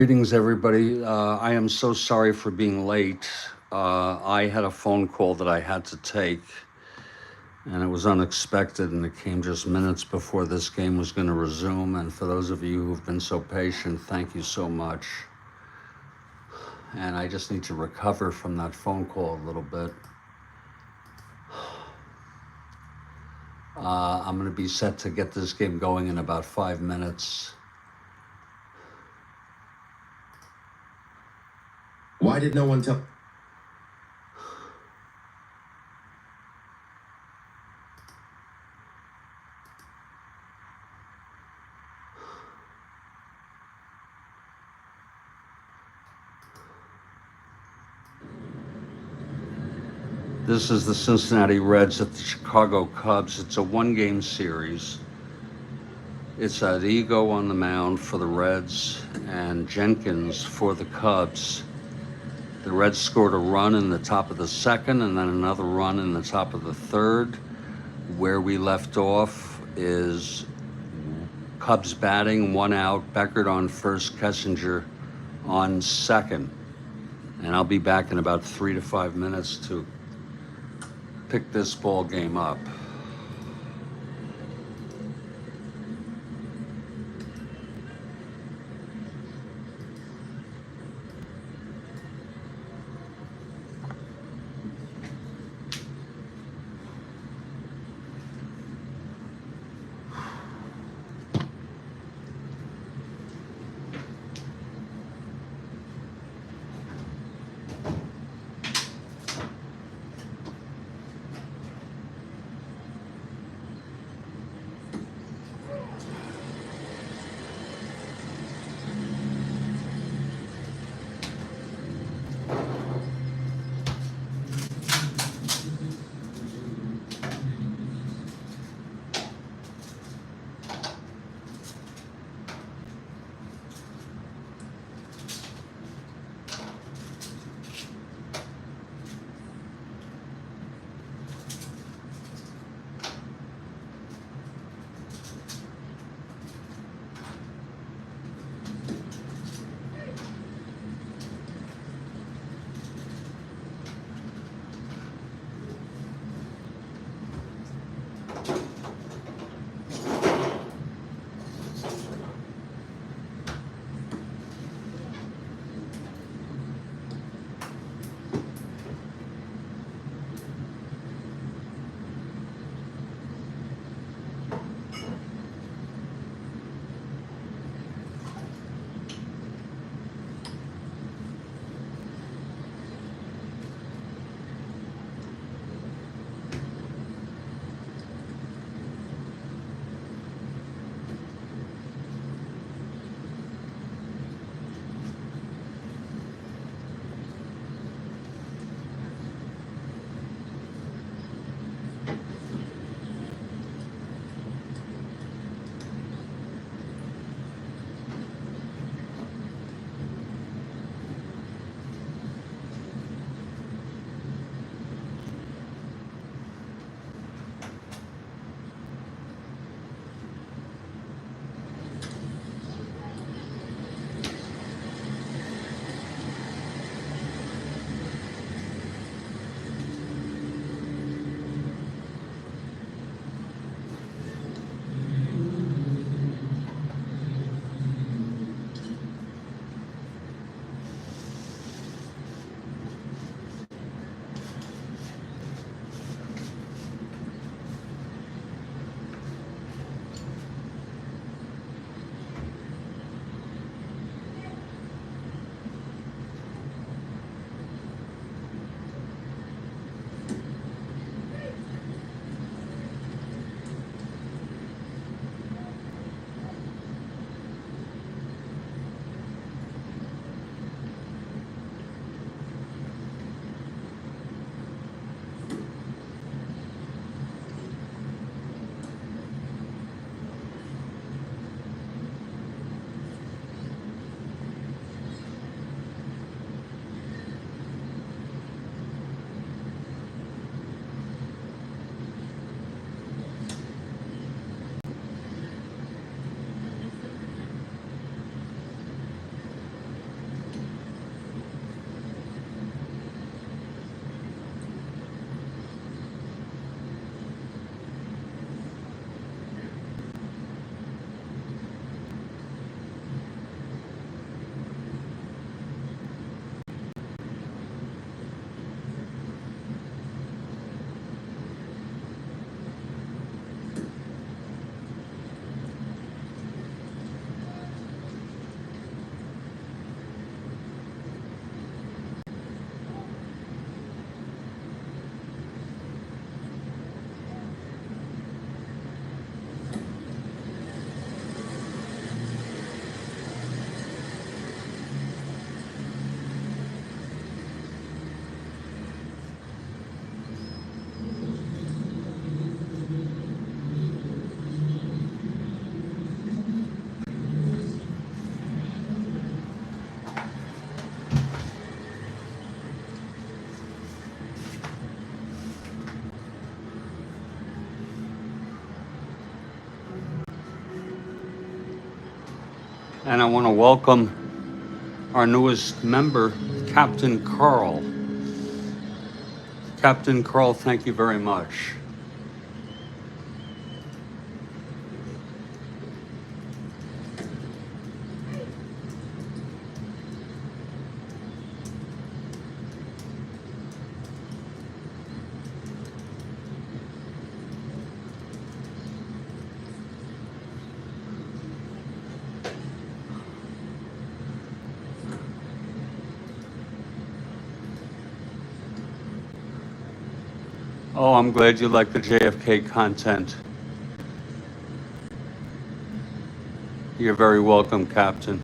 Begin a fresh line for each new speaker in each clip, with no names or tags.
Greetings, everybody. I am so sorry for being late. I had a phone call that I had to take, and it was unexpected, and it came just minutes before this game was going to resume. And for those of you who've been so patient, thank you so much. And I just need to recover from that phone call a little bit. I'm going to be set to get this game going in about 5 minutes.
Why did no one tell?
This is the Cincinnati Reds at the Chicago Cubs. It's a one-game series. It's Ego on the mound for the Reds and Jenkins for the Cubs. The Reds scored a run in the top of the second and then another run in the top of the third. Where we left off is Cubs batting, 1 out, Beckert on first, Kessinger on second. And I'll be back in about 3 to 5 minutes to pick this ball game up. And I want to welcome our newest member, Captain Carl. Captain Carl, thank you very much. Oh, I'm glad you like the JFK content. You're very welcome, Captain.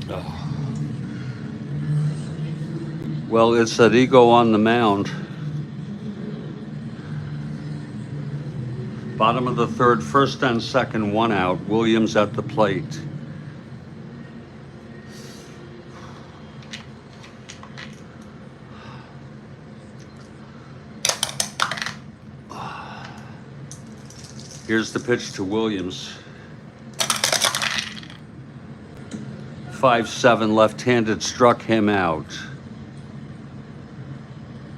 Oh. Well, it's that ego on the mound. Bottom of the third, first and second, one out. Williams at the plate. Here's the pitch to Williams. 5-7 left-handed, struck him out.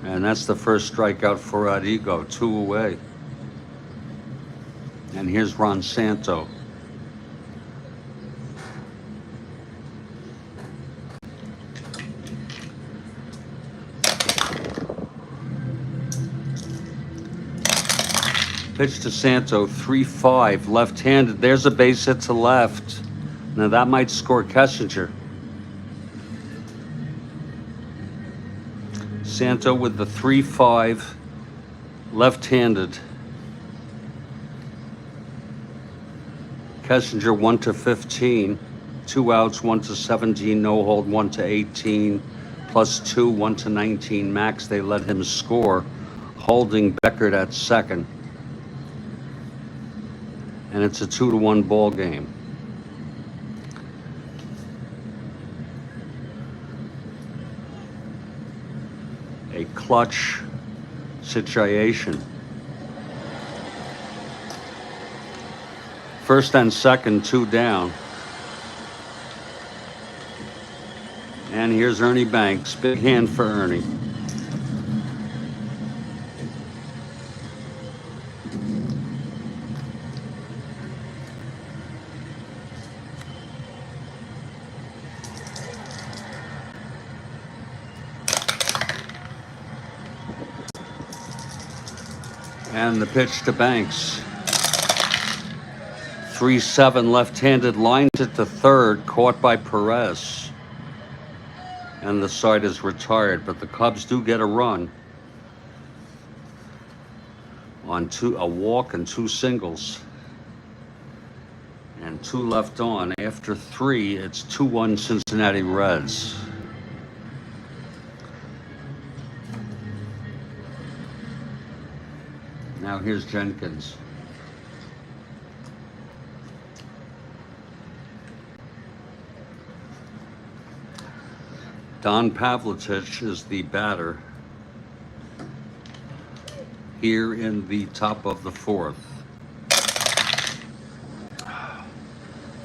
And that's the first strikeout for Adigo, 2 away. And here's Ron Santo. Pitch to Santo, 3-5, left-handed. There's a base hit to left. Now that might score Kessinger. Santo with the 3-5, left-handed. Kessinger 1-15, 2 outs, 1-17, no hold, 1-18, +2, 1-19 max. They let him score, holding Beckert at second. And it's a 2-1 ball game. A clutch situation. First and second, 2 down. And here's Ernie Banks. Big hand for Ernie. And the pitch to Banks. 3-7 left-handed, lines it to third, caught by Perez. And the side is retired, but the Cubs do get a run on a walk and 2 singles. And 2 left on. After 3, it's 2-1 Cincinnati Reds. Now here's Jenkins. Don Pavlicich is the batter here in the top of the 4th.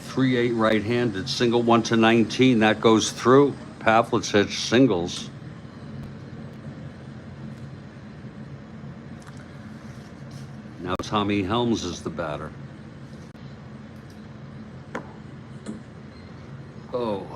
3-8 right-handed, single 1-19, that goes through. Pavlicich singles. Now Tommy Helms is the batter. Oh.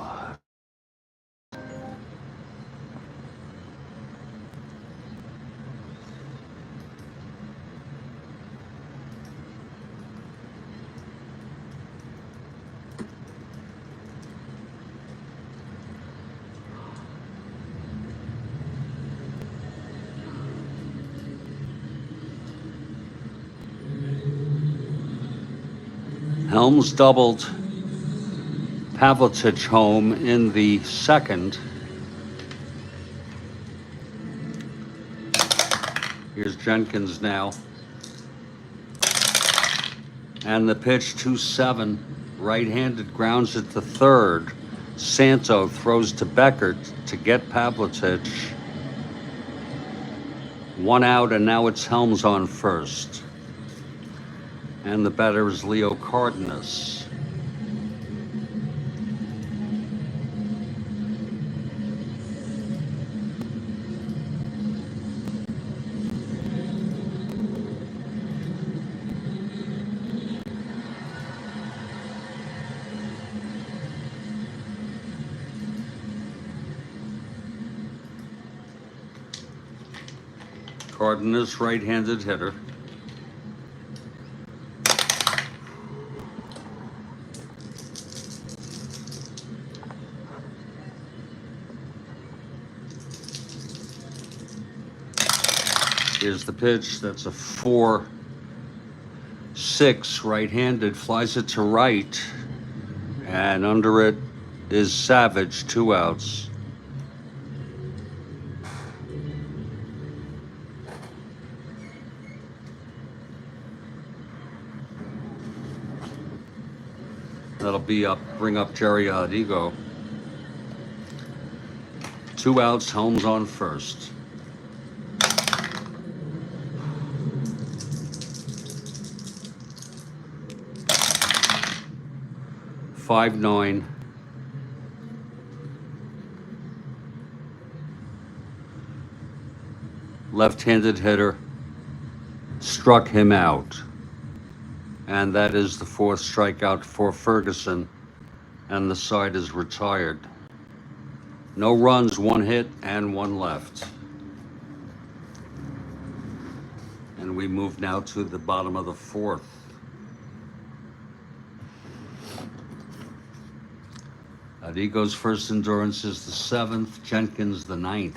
Helms doubled Pavlicich home in the second. Here's Jenkins now. And the pitch 2-7. right-handed, grounds it to third. Santo throws to Becker to get Pavlitic. 1 out, and now it's Helms on first. And the batter is Leo Cardenas. Cardenas, right-handed hitter. Here's the pitch. That's a 4-6 right-handed. Flies it to right. And under it is Savage, 2 outs. That'll bring up Jerry Adigo. 2 outs, Helms on first. .59. Left-handed hitter struck him out. And that is the 4th strikeout for Ferguson, and the side is retired. No runs, 1 hit, and 1 left. And we move now to the bottom of the 4th. Adigo's first endurance is the 7th, Jenkins the 9th.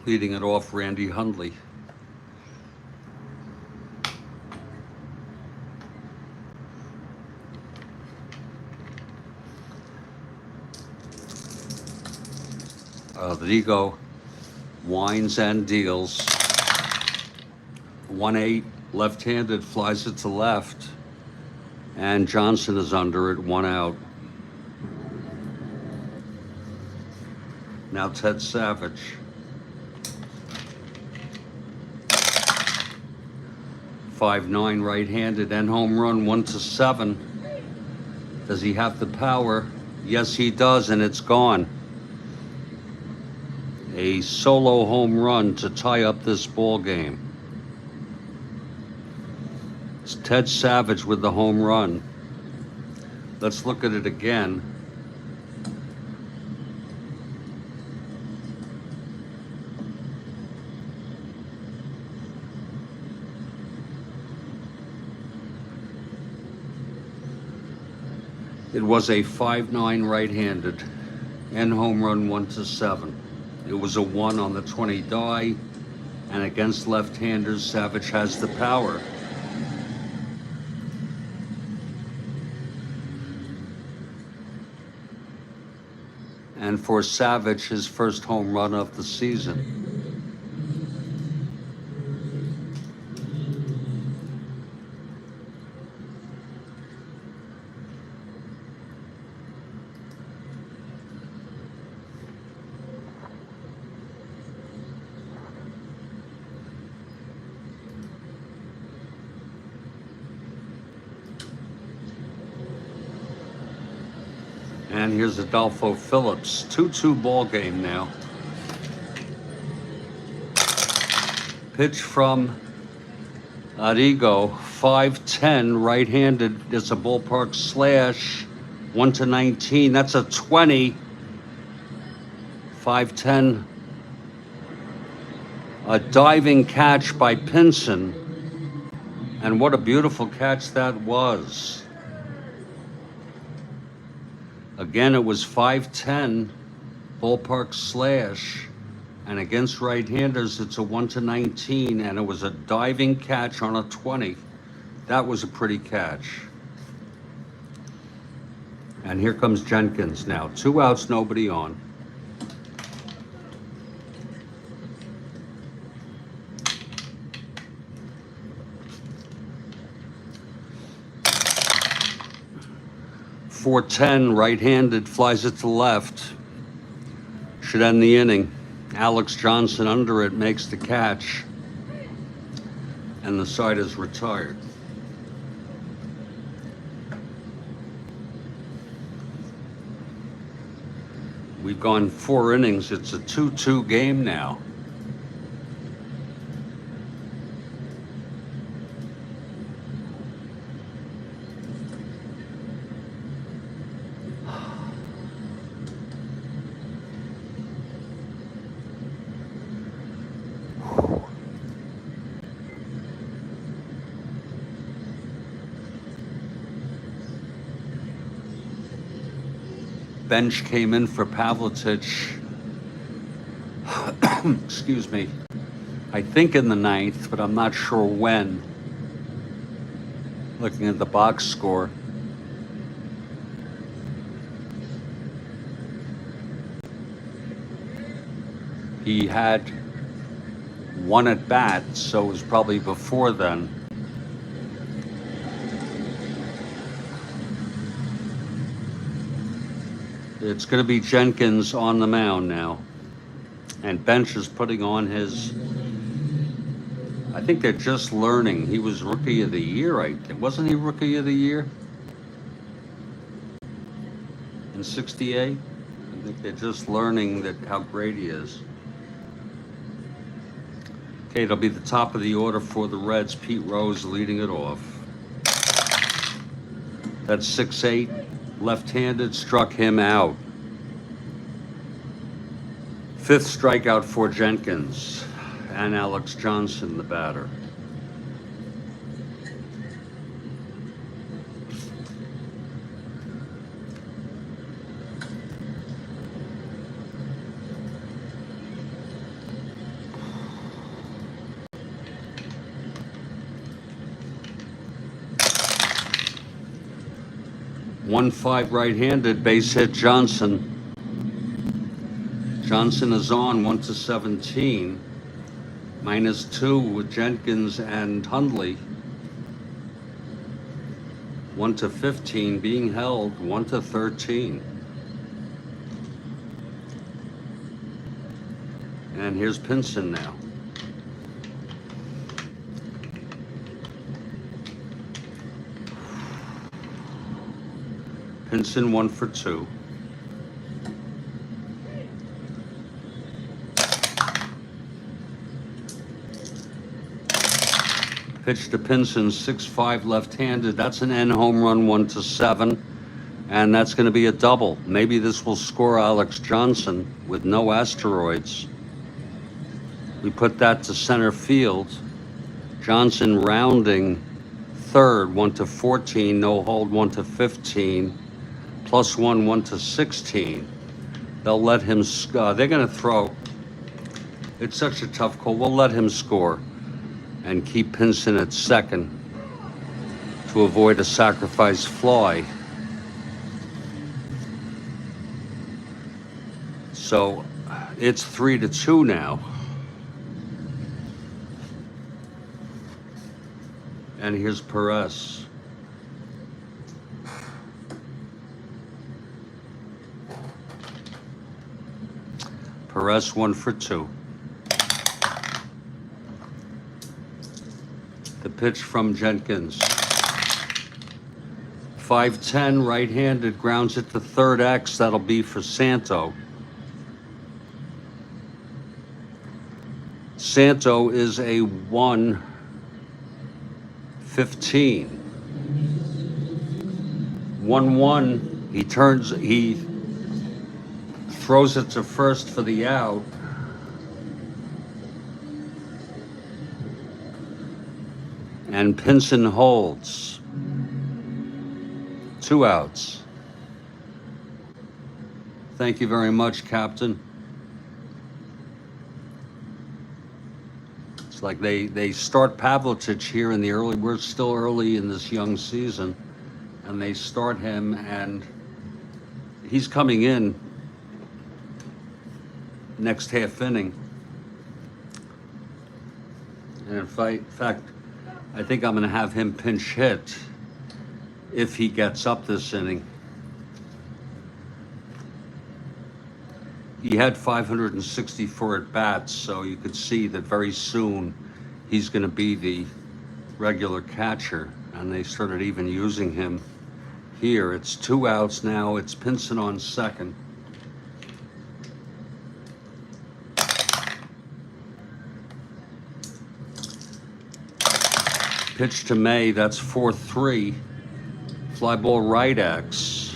Leading it off, Randy Hundley. Adigo winds and deals. 1-8, left-handed, flies it to left. And Johnson is under it, 1 out. Now Ted Savage. .59 right-handed and home run, 1-7. Does he have the power? Yes, he does, and it's gone. A solo home run to tie up this ball game. It's Ted Savage with the home run. Let's look at it again. It was a 5-9 right-handed and home run, 1-7. It was a 1 on the 20 die, and against left-handers, Savage has the power. And for Savage, his first home run of the season. And here's Adolfo Phillips, 2-2 ball game now. Pitch from Adigo, 5-10, right-handed. It's a ballpark slash, 1-19. That's a 20. 5-10. A diving catch by Pinson. And what a beautiful catch that was. Again, it was 5-10, ballpark slash, and against right-handers, it's a 1-19, and it was a diving catch on a 20. That was a pretty catch. And here comes Jenkins now. 2 outs, nobody on. 410, right-handed, flies it to left. Should end the inning. Alex Johnson under it makes the catch, and the side is retired. We've gone 4 innings. It's a 2-2 game now. Bench came in for Pavlitic, excuse me, I think in the 9th, but I'm not sure when. Looking at the box score. He had 1 at bat, so it was probably before then. It's going to be Jenkins on the mound now. And Bench is putting on his, I think they're just learning. He was Rookie of the Year, I think. Wasn't he Rookie of the Year in 68? I think they're just learning that how great he is. Okay, it'll be the top of the order for the Reds. Pete Rose leading it off. That's 6-8. Left-handed, struck him out. 5th strikeout for Jenkins, and Alex Johnson, the batter. (1-5) right-handed, base hit Johnson. Johnson is on 1-17, -2 with Jenkins and Hundley. 1-15 being held, 1-13. And here's Pinson now. Pinson 1 for 2. Pitch to Pinson, 6-5 left-handed. That's an end home run, 1-7. And that's going to be a double. Maybe this will score Alex Johnson with no asteroids. We put that to center field. Johnson rounding third, 1-14. No hold, 1-15. +1, 1-16. They'll let him, they're going to throw. It's such a tough call. We'll let him score and keep Pinson at second to avoid a sacrifice fly. So it's 3-2 now. And here's Perez. Perez 1 for 2. The pitch from Jenkins. 5-10 right-handed, grounds it to third X. That'll be for Santo. Santo is a 1-15. 1-1. He throws it to first for the out. And Pinson holds. 2 outs. Thank you very much, Captain. It's like they start Pavlitic here in the early, we're still early in this young season, and they start him, and he's coming in next half inning. And in fact, I think I'm going to have him pinch hit if he gets up this inning. he had 564 at bats, so you could see that very soon he's going to be the regular catcher. And they started even using him here. It's 2 outs now. It's Pinson on second. Pitch to May, that's 4-3. Fly ball right X.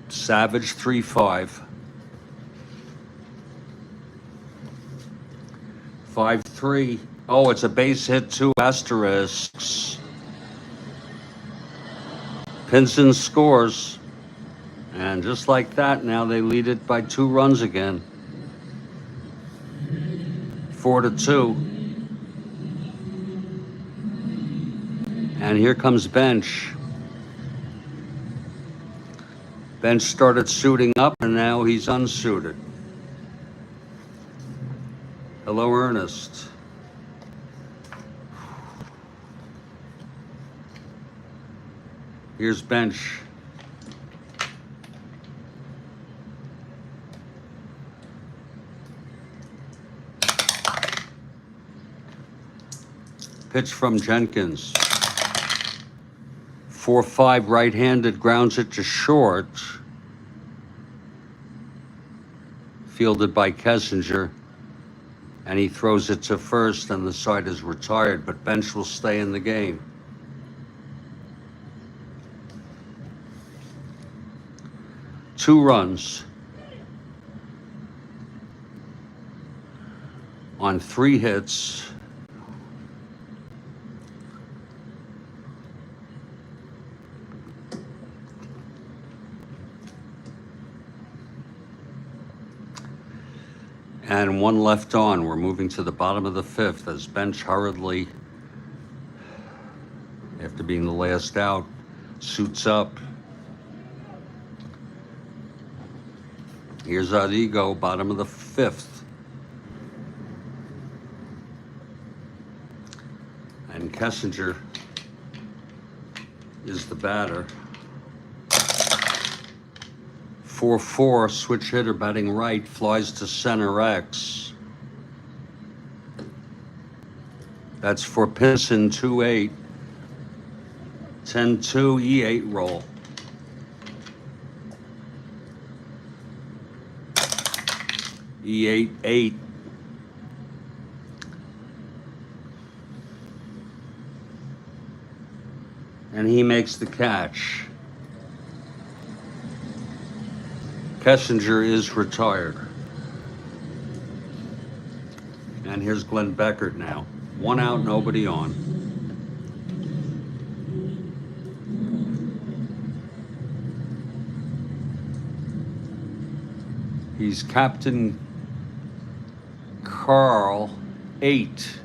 Savage 3-5. 5-3. Oh, it's a base hit, 2 asterisks. Pinson scores. And just like that, now they lead it by 2 runs again. 4-2. And here comes Bench. Bench started suiting up, and now he's unsuited. Hello, Ernest. Here's Bench. Pitch from Jenkins. 4-5 right-handed, grounds it to short. Fielded by Kessinger. And he throws it to first, and the side is retired, but Bench will stay in the game. Two runs on 3 hits. And 1 left on. We're moving to the bottom of the 5th as Bench hurriedly, after being the last out, suits up. Here's Adigo, bottom of the 5th. And Kessinger is the batter. 4-4, switch hitter batting right, flies to center X. That's for Pinson, 2-8. 10-2, E8 roll. E8, 8. And he makes the catch. Kessinger is retired. And here's Glenn Beckert now. 1 out, nobody on. He's Captain Carl, 8.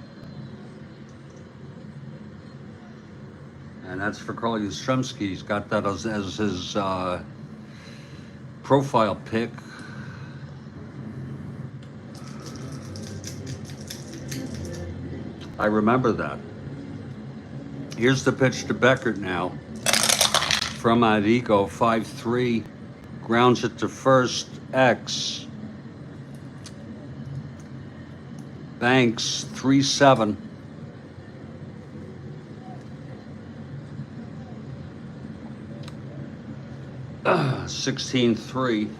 And that's for Carl Yastrzemski. He's got that as his profile pic. I remember that. Here's the pitch to Beckert now. From Adigo, 5-3. Grounds it to first, X. Banks, 3-7. Uh, 16-3.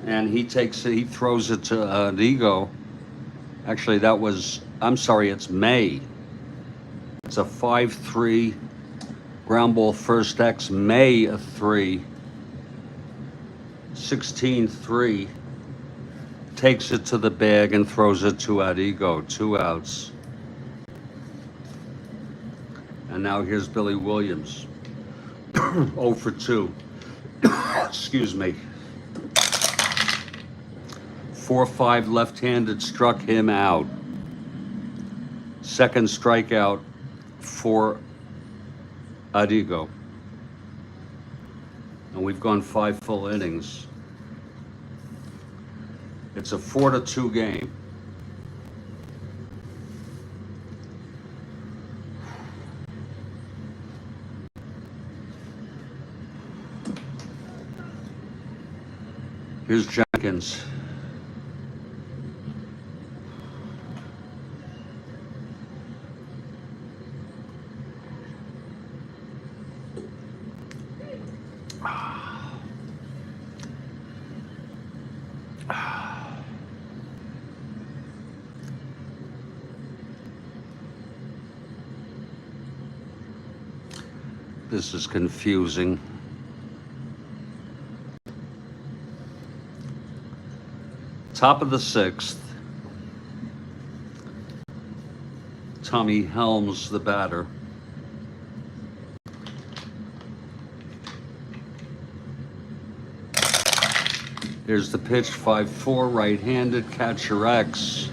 And he takes it, he throws it to Adigo. Actually, that was, I'm sorry, it's May. It's a 5-3 ground ball first X, May a 3. 16-3. Takes it to the bag and throws it to Adigo. 2 outs. And now here's Billy Williams. 0 for 2. Excuse me. 4-5 left-handed, struck him out. Second strikeout for Adigo. And we've gone 5 full innings. It's a 4-2 game. Here's Jenkins. This is confusing. Top of the 6th. Tommy Helms, the batter. Here's the pitch, 5-4, right-handed, catcher X.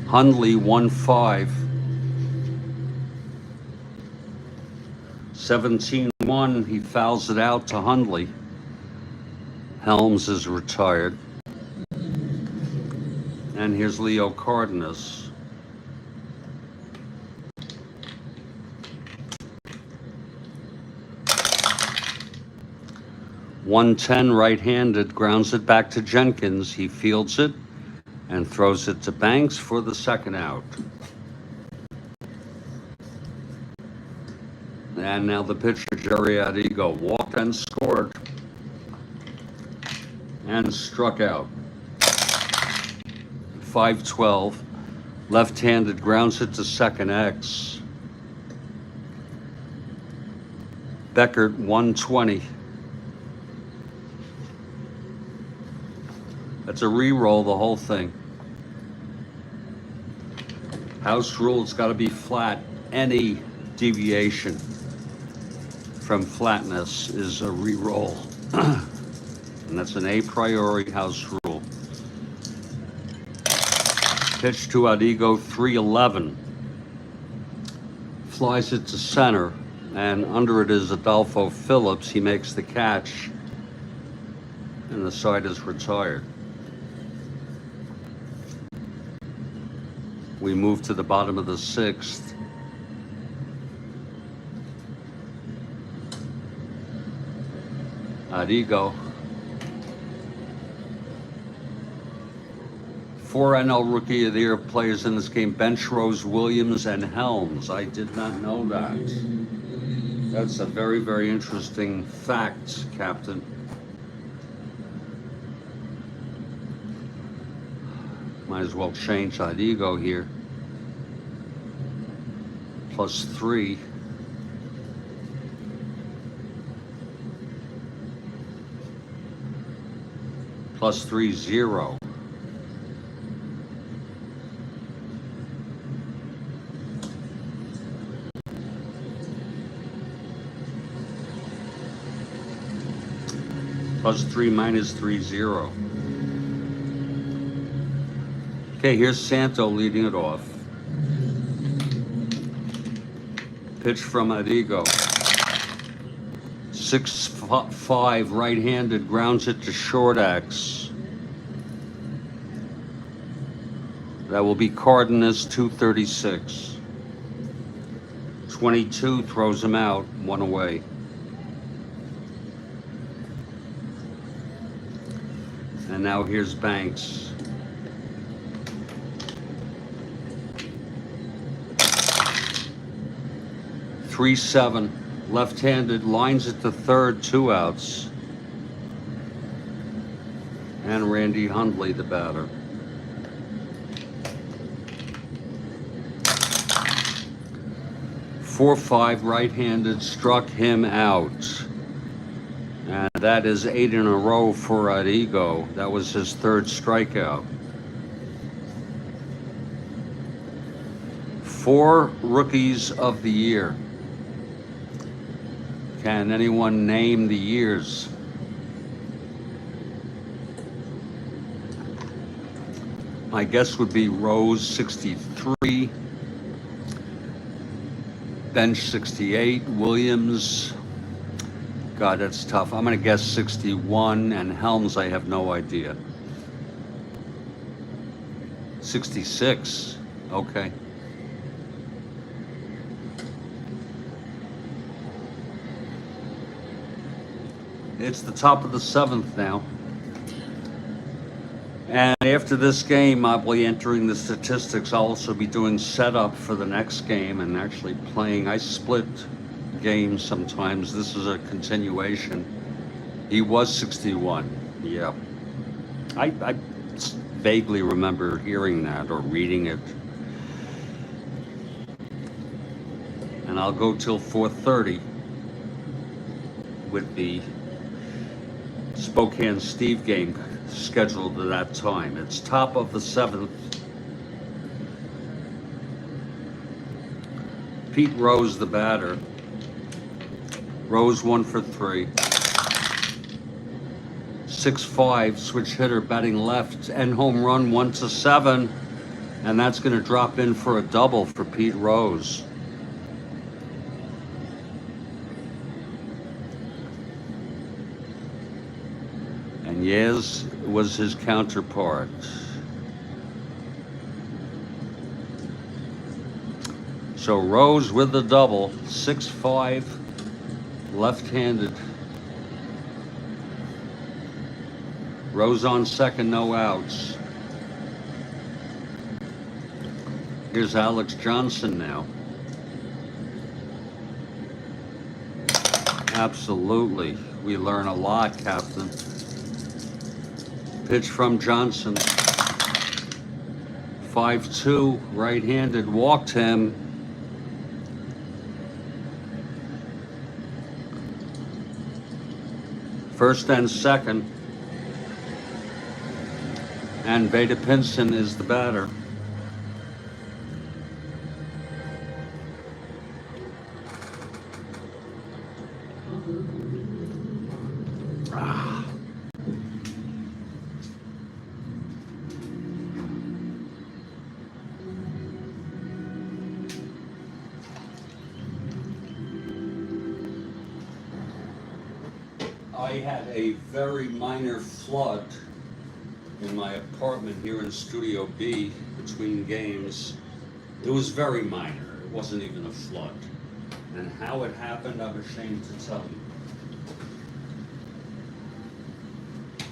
Hundley, 1-5. 17-1, he fouls it out to Hundley. Helms is retired. And here's Leo Cardenas. .110 right-handed, grounds it back to Jenkins. He fields it and throws it to Banks for the second out. And now the pitcher, Jerry Adigo, walked and scored and struck out. 5-12, left-handed, grounds it to second X. Beckert, 120. That's a re-roll, the whole thing. House rule, it's got to be flat. Any deviation from flatness is a re-roll. And that's an a priori house rule. Pitch to Adigo, 3-11. Flies it to center, and under it is Adolfo Phillips. He makes the catch, and the side is retired. We move to the bottom of the 6th. Adigo. 4 NL Rookie of the Year players in this game: Bench, Rose, Williams, and Helms. I did not know that. That's a very, very interesting fact, Captain. Might as well change Adigo here. +3. +3, 0. +3, -3, 0. Okay, here's Santo leading it off. Pitch from Adigo. 6-5, right-handed, grounds it to short X. That will be Cardenas, 236. 22, throws him out, 1 away. And now here's Banks. 3-7, left-handed, lines it to third, 2 outs. And Randy Hundley, the batter. .45, right-handed, struck him out. And that is 8 in a row for Adigo. That was his 3rd strikeout. 4 Rookies of the Year. Can anyone name the years? My guess would be Rose, 63. Bench, 68. Williams, God, that's tough. I'm going to guess 61. And Helms, I have no idea. 66. Okay. It's the top of the 7th now. And after this game, I'll be entering the statistics. I'll also be doing setup for the next game and actually playing. I split games sometimes. This is a continuation. He was 61. Yeah. I vaguely remember hearing that or reading it. And I'll go till 4:30 with the Spokane Steve game scheduled at that time. It's top of the 7th. Pete Rose, the batter. Rose 1 for 3. 6-5, switch hitter, batting left, and home run 1-7. And that's going to drop in for a double for Pete Rose. And Yaz was his counterpart. So Rose with the double, 6-5, left-handed. Rose on second, no outs. Here's Alex Johnson now. Absolutely. We learn a lot, Captain. Pitch from Johnson. 5-2, right-handed, walked him. First and second. And Veda Pinson is the batter. I had a very minor flood in my apartment here in Studio B between games. It was very minor. It wasn't even a flood. And how it happened, I'm ashamed to tell you.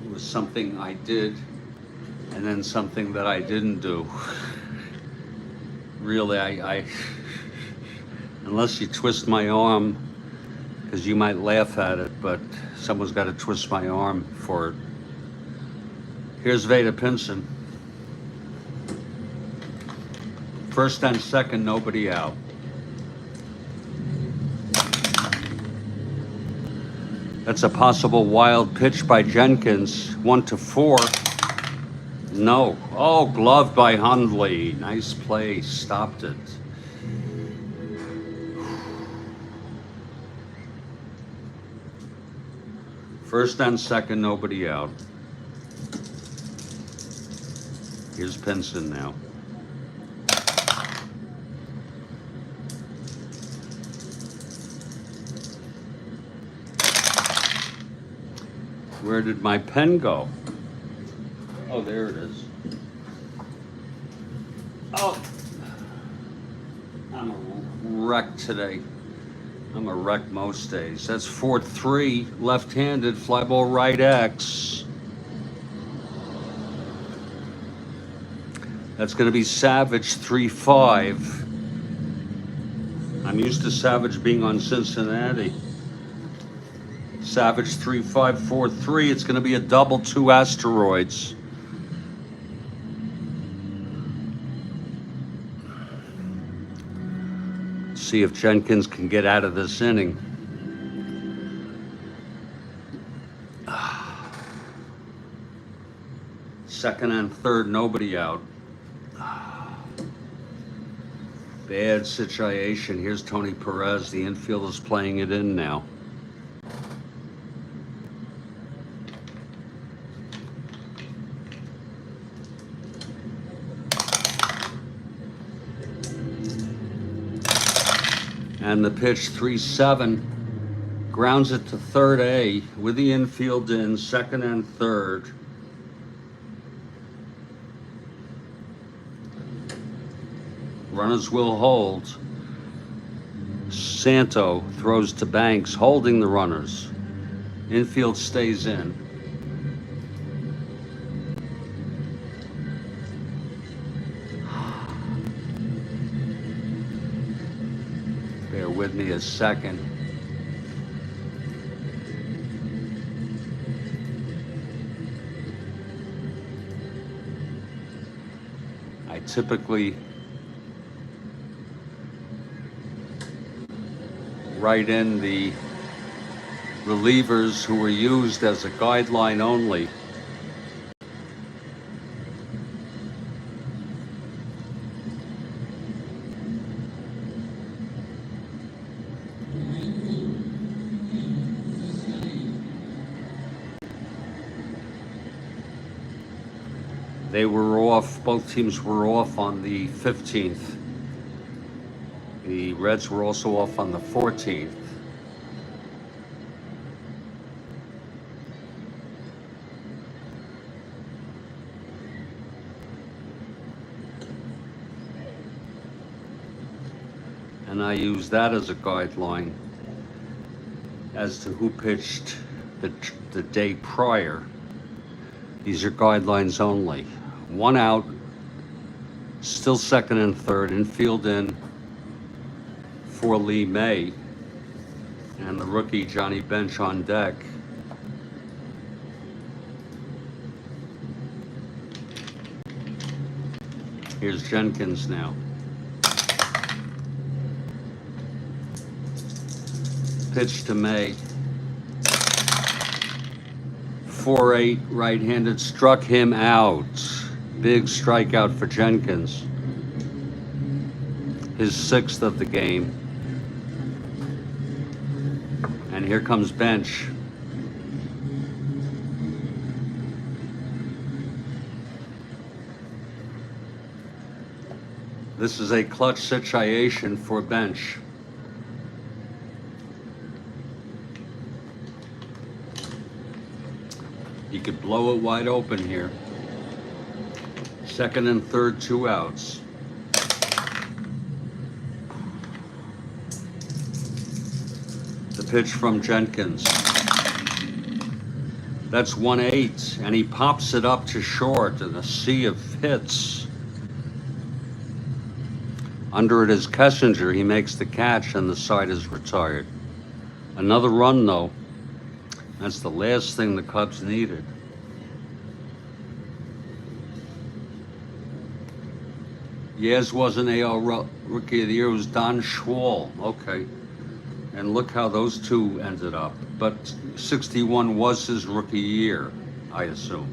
It was something I did and then something that I didn't do. Really, I unless you twist my arm, because you might laugh at it, but someone's got to twist my arm for it. Here's Veda Pinson. First and second, nobody out. That's a possible wild pitch by Jenkins. 1-4. No. Oh, gloved by Hundley. Nice play. Stopped it. First and second, nobody out. Here's Pinson now. Where did my pen go? Oh, there it is. Oh, I'm a wreck today. I'm a wreck most days. That's 4-3, left-handed, fly ball right X. That's going to be Savage 3-5. I'm used to Savage being on Cincinnati. Savage 3-5, 4-3. It's going to be a double, 2 asteroids. See if Jenkins can get out of this inning. Second and third, nobody out. Bad situation. Here's Tony Perez. The infield is playing it in now. And the pitch, 3-7, grounds it to third A with the infield in, second and third. Runners will hold. Santo throws to Banks, holding the runners. Infield stays in. with me is second. I typically write in the relievers who were used as a guideline only. They were off, both teams were off on the 15th. The Reds were also off on the 14th. And I use that as a guideline as to who pitched the day prior. These are guidelines only. 1 out, still second and third, infield in for Lee May, and the rookie Johnny Bench on deck. Here's Jenkins now. Pitch to May. 4-8 right-handed, struck him out. Big strikeout for Jenkins. His 6th of the game. And here comes Bench. This is a clutch situation for Bench. He could blow it wide open here. Second and third, 2 outs. The pitch from Jenkins. That's 1-8, and he pops it up to short in a sea of hits. Under it is Kessinger. He makes the catch, and the side is retired. Another run, though. That's the last thing the Cubs needed. Yaz wasn't AL Rookie of the Year. It was Don Schwal. Okay. And look how those two ended up. But 61 was his rookie year, I assume.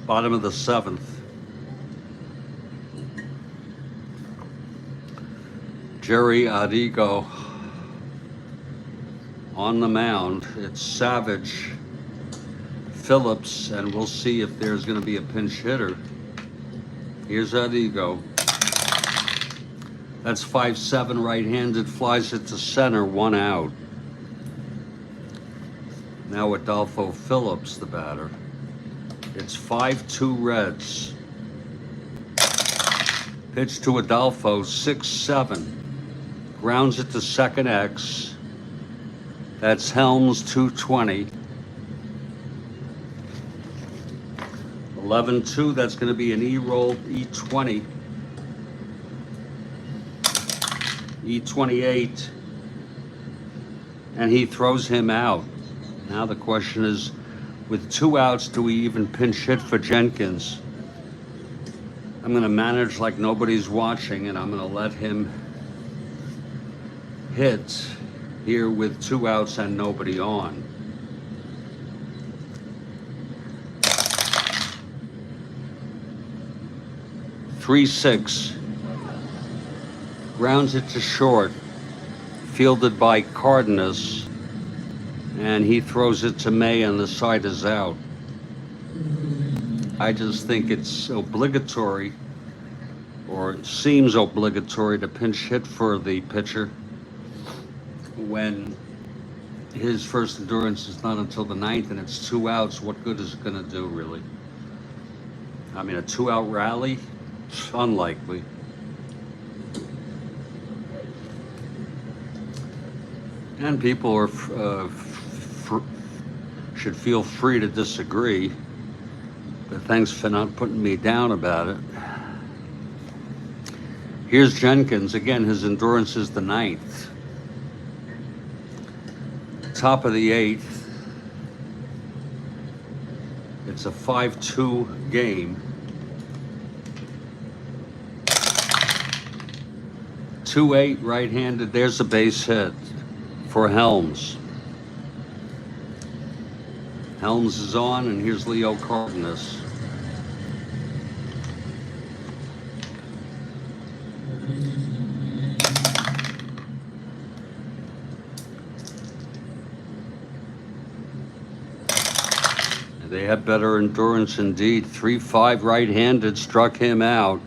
Bottom of the 7th. Jerry Adigo on the mound. It's Savage, Phillips, and we'll see if there's going to be a pinch hitter. Here's Adigo. That's 5-7 right-handed, flies it to center, 1 out. Now Adolfo Phillips, the batter. It's 5-2 Reds. Pitch to Adolfo, 6-7. Grounds it to second X. That's Helms, 220. 11-2, that's going to be an E-roll, E20. E28. And he throws him out. Now the question is, with 2 outs, do we even pinch hit for Jenkins? I'm going to manage like nobody's watching, and I'm going to let him hit here with 2 outs and nobody on. Three 6. Grounds it to short. Fielded by Cardenas. And he throws it to May, and the side is out. I just think it's obligatory, or it seems obligatory, to pinch hit for the pitcher when his first endurance is not until the 9th and it's 2 outs. What good is it going to do, really? I mean, a 2-out rally? Unlikely. And people are should feel free to disagree, but thanks for not putting me down about it. Here's Jenkins. Again, his endurance is the 9th. Top of the 8th. It's a 5-2 game. 2-8 right-handed. There's a base hit for Helms. Helms is on, and here's Leo Cardenas. They had better endurance indeed. 3-5 right-handed struck him out.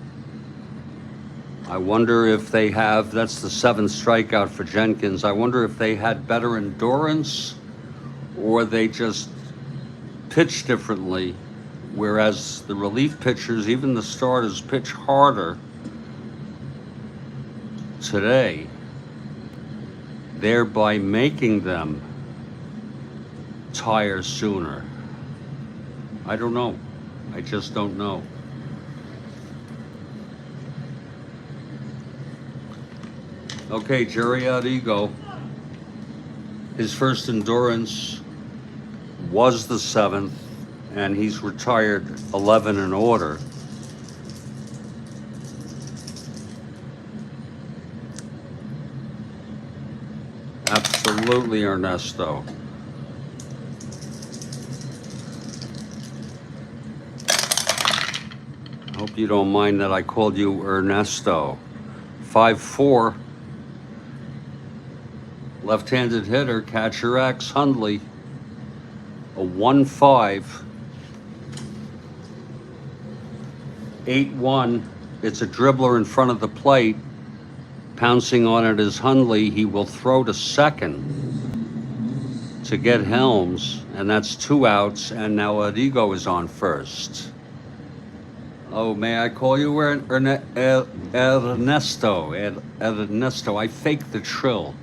I wonder if they have, that's the 7th strikeout for Jenkins. I wonder if they had better endurance or they just pitch differently, whereas the relief pitchers, even the starters, pitch harder today, thereby making them tire sooner. I don't know. I just don't know. Okay, Jerry Arrigo. His first endurance was the 7th, and he's retired 11 in order. Absolutely, Ernesto. I hope you don't mind that I called you Ernesto. 5-4. Left-handed hitter, catcher X, Hundley. A 1-5. 8-1. It's a dribbler in front of the plate. Pouncing on it is Hundley. He will throw to second to get Helms, and that's 2 outs, and now Arrigo is on first. Oh, may I call you Ernesto? Ernesto, I faked the trill.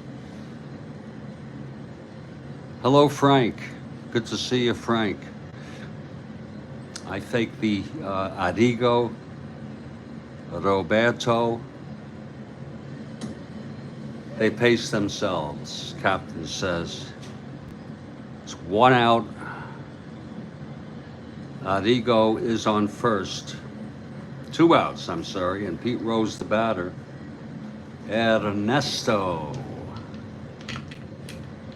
Hello, Frank. Good to see you, Frank. I faked the Arrigo, Roberto. They pace themselves, captain says. It's 1 out. Arrigo is on first. 2 outs, I'm sorry, and Pete Rose the batter. Ernesto.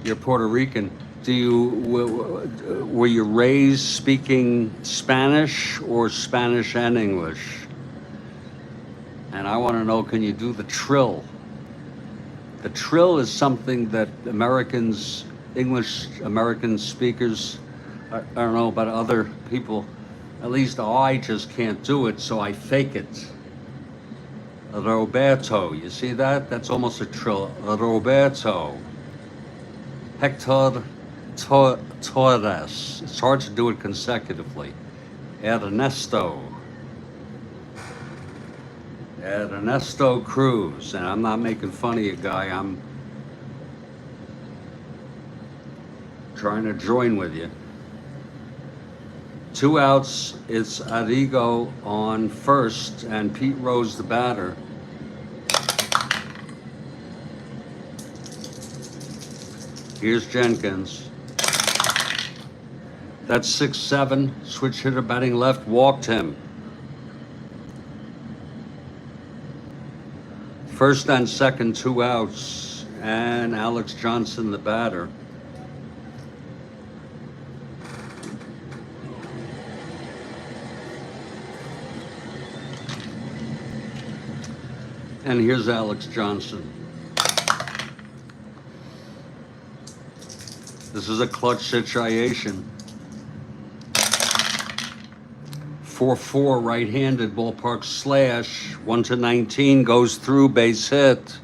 You're Puerto Rican. Were you raised speaking Spanish or Spanish and English? And I want to know, can you do the trill? The trill is something that Americans, English American speakers, I don't know about other people, at least I just can't do it, so I fake it. Roberto, you see that? That's almost a trill. Roberto. Hector Torres. It's hard to do it consecutively. Ernesto. Ernesto Cruz. And I'm not making fun of you, guy. I'm trying to join with you. 2 outs. It's Arrigo on first and Pete Rose the batter. Here's Jenkins. That's 6-7. Switch hitter batting left, walked him. First and second, 2 outs, and Alex Johnson the batter. And here's Alex Johnson. This is a clutch situation. 4-4 right-handed ballpark slash. 1-19 goes through, base hit.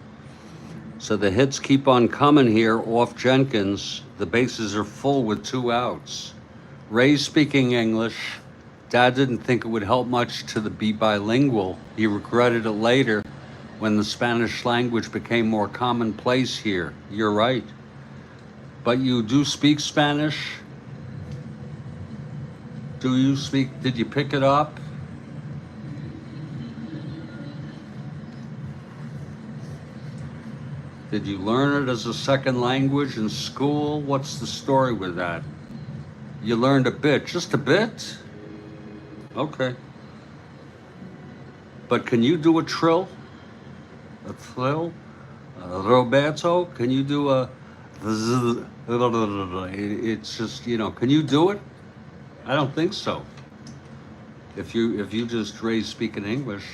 So the hits keep on coming here off Jenkins. The bases are full with 2 outs. Ray's speaking English. Dad didn't think it would help much to be bilingual. He regretted it later when the Spanish language became more commonplace here. You're right. But you do speak Spanish? Do you speak, did you pick it up? Did you learn it as a second language in school? What's the story with that? You learned a bit, just a bit? Okay. But can you do a trill? A trill? Roberto, can you do a... It's just, can you do it? I don't think so. If you just raise speaking English.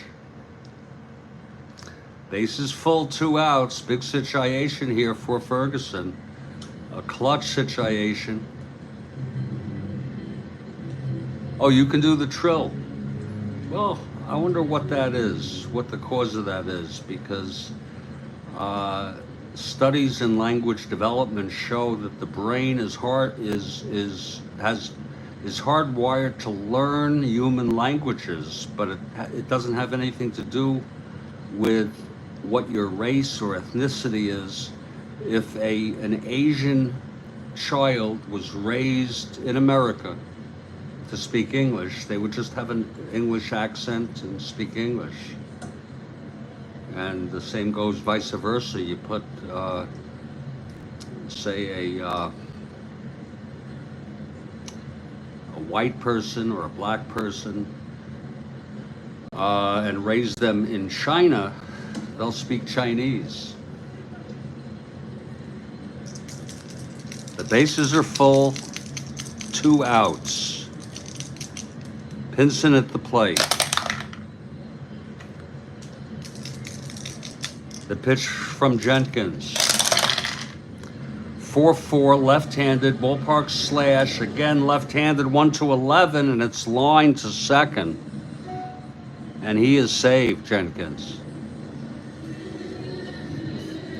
Bases full, 2 outs. Big situation here for Ferguson. A clutch situation. Oh, you can do the trill. Well, I wonder what that is, what the cause of that is, because studies in language development show that the brain is hardwired to learn human languages, but it doesn't have anything to do with what your race or ethnicity is. If an Asian child was raised in America to speak English, they would just have an English accent and speak English. And the same goes vice versa. You put, say, a white person or a black person and raise them in China, they'll speak Chinese. The bases are full, 2 outs. Pinson at the plate. The pitch from Jenkins. 4-4, left-handed, ballpark slash, again left-handed, 1-11, and it's lined to second. And he is saved, Jenkins.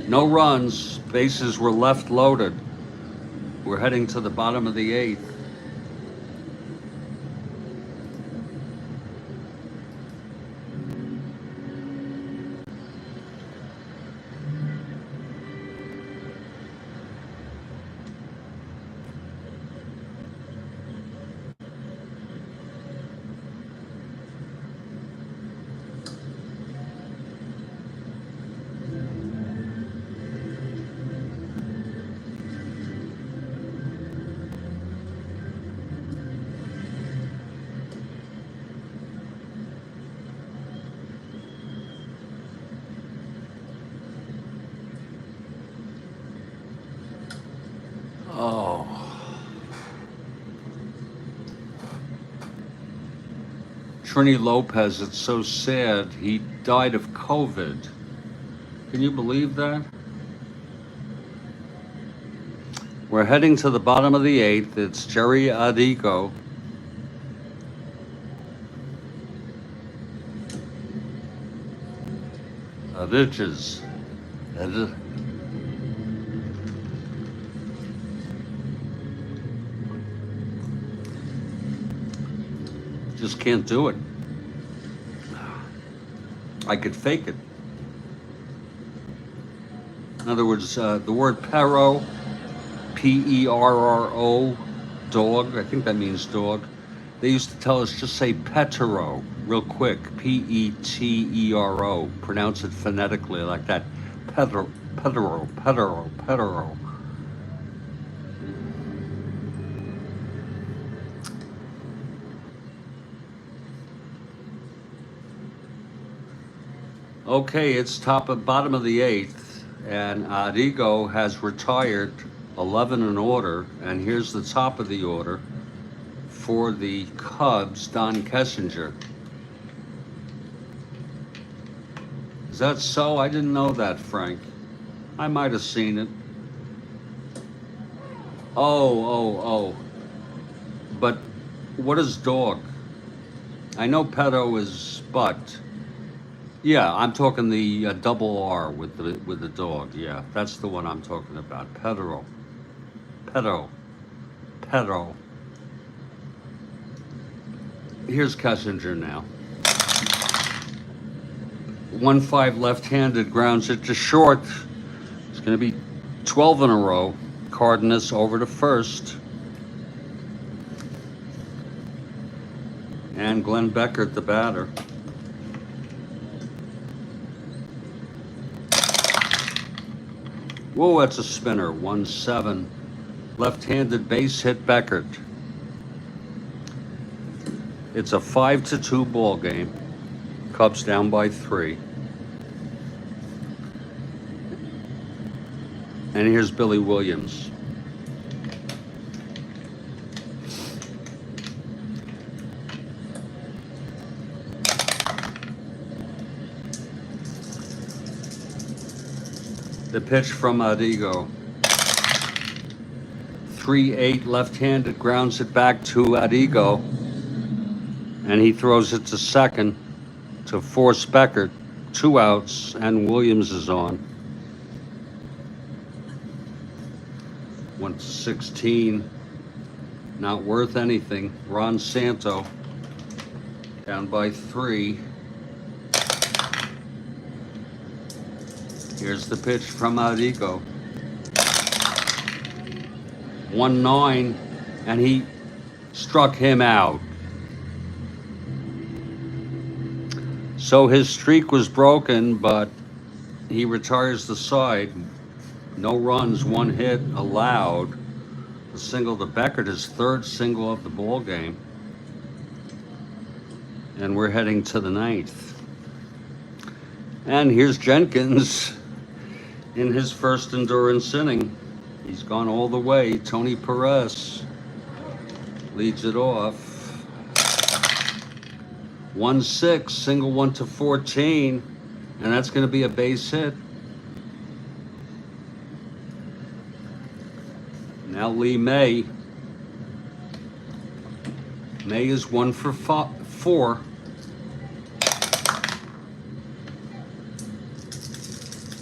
No runs, bases were left loaded. We're heading to the bottom of the 8th. Oh. Trini Lopez, it's so sad. He died of COVID. Can you believe that? We're heading to the bottom of the 8th. It's Jerry Adico. Riches. Just can't do it. I could fake it. In other words, the word Perro, Perro, dog, I think that means dog. They used to tell us just say Petero real quick, Petero. Pronounce it phonetically like that. Petero. Okay, it's bottom of the 8th, and Arrigo has retired 11 in order, and here's the top of the order for the Cubs, Don Kessinger. Is that so? I didn't know that, Frank. I might have seen it. Oh. But what is dog? I know pedo is butt. Yeah, I'm talking the double R with the dog. Yeah, that's the one I'm talking about. Pedo. Here's Kessinger now. 1-5 left-handed, grounds it to short. It's going to be 12 in a row. Cardenas over to first. And Glenn Beckert, the batter. Whoa, that's a spinner. 1-7. Left-handed base hit Beckert. It's a 5-2 ball game. Cubs down by 3. And here's Billy Williams. The pitch from Adigo. 3-8 left-handed, grounds it back to Adigo. And he throws it to second to force Beckert. 2 outs, and Williams is on. 1-16. Not worth anything. Ron Santo down by 3. Here's the pitch from Adigo. 1-9, and he struck him out. So his streak was broken, but he retires the side. No runs, 1 hit allowed. A single to Beckert, his 3rd single of the ball game. And we're heading to the 9th. And here's Jenkins in his first endurance inning. He's gone all the way. Tony Perez leads it off. 1-6, single 1-14, and that's going to be a base hit. Now Lee May. May is 1 for 4.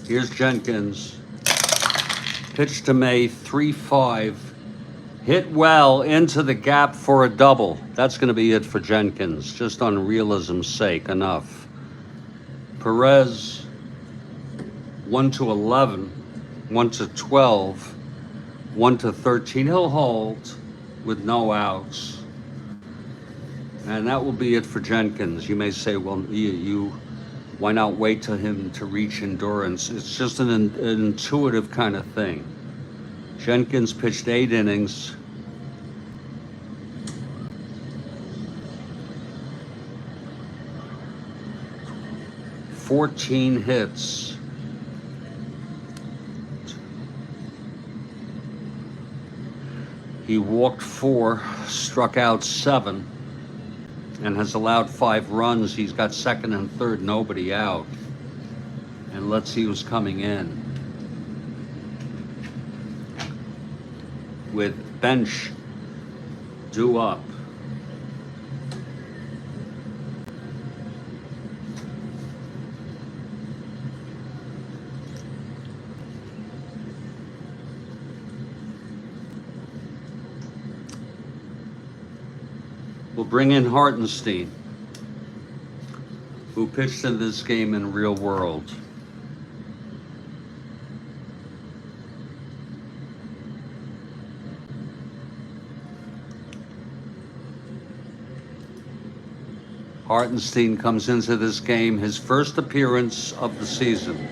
Here's Jenkins. Pitch to May, 3-5. Hit well into the gap for a double. That's going to be it for Jenkins, just on realism's sake, enough. Perez, 1-11, 1-12, 1-13. He'll hold with no outs. And that will be it for Jenkins. You may say, well, why not wait till him to reach endurance? It's just an intuitive kind of thing. Jenkins pitched 8 innings. $14 hits. He walked 4, struck out 7, and has allowed 5 runs. He's got 2nd and 3rd, nobody out. And let's see who's coming in. With bench due up. We'll bring in Hartenstein, who pitched in this game in real world. Hartenstein comes into this game, his first appearance of the season.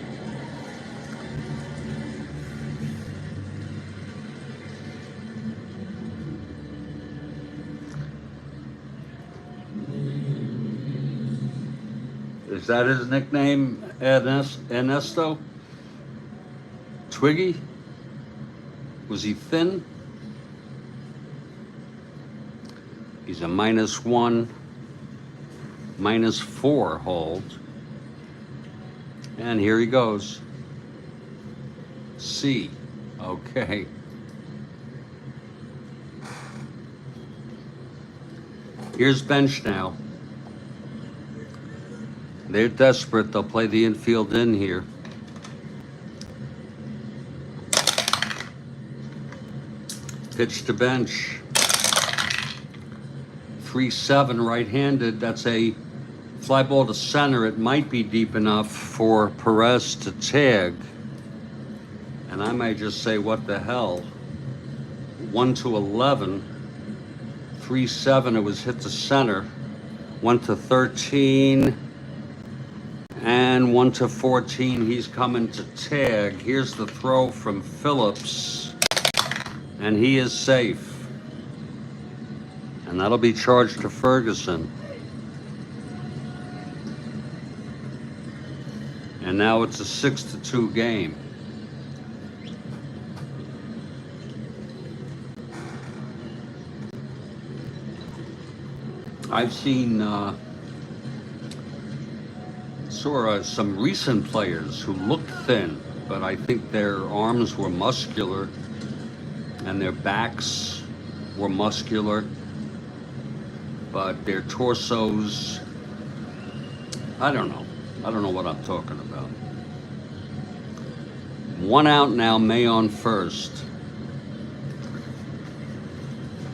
Is that his nickname, Ernesto? Twiggy? Was he thin? He's a -1, -4 hold. And here he goes. C. Okay. Here's bench now. They're desperate. They'll play the infield in here. Pitch to bench. 3-7 right-handed. That's a fly ball to center. It might be deep enough for Perez to tag. And I may just say, what the hell? 1-11. 3-7. It was hit to center. 1-13. And 1-14, he's coming to tag. Here's the throw from Phillips, and he is safe. And that'll be charged to Ferguson. And now it's a 6-2 game. I've seen saw some recent players who looked thin, but I think their arms were muscular and their backs were muscular, but their torsos, I don't know. I don't know what I'm talking about. 1 out now, May on first.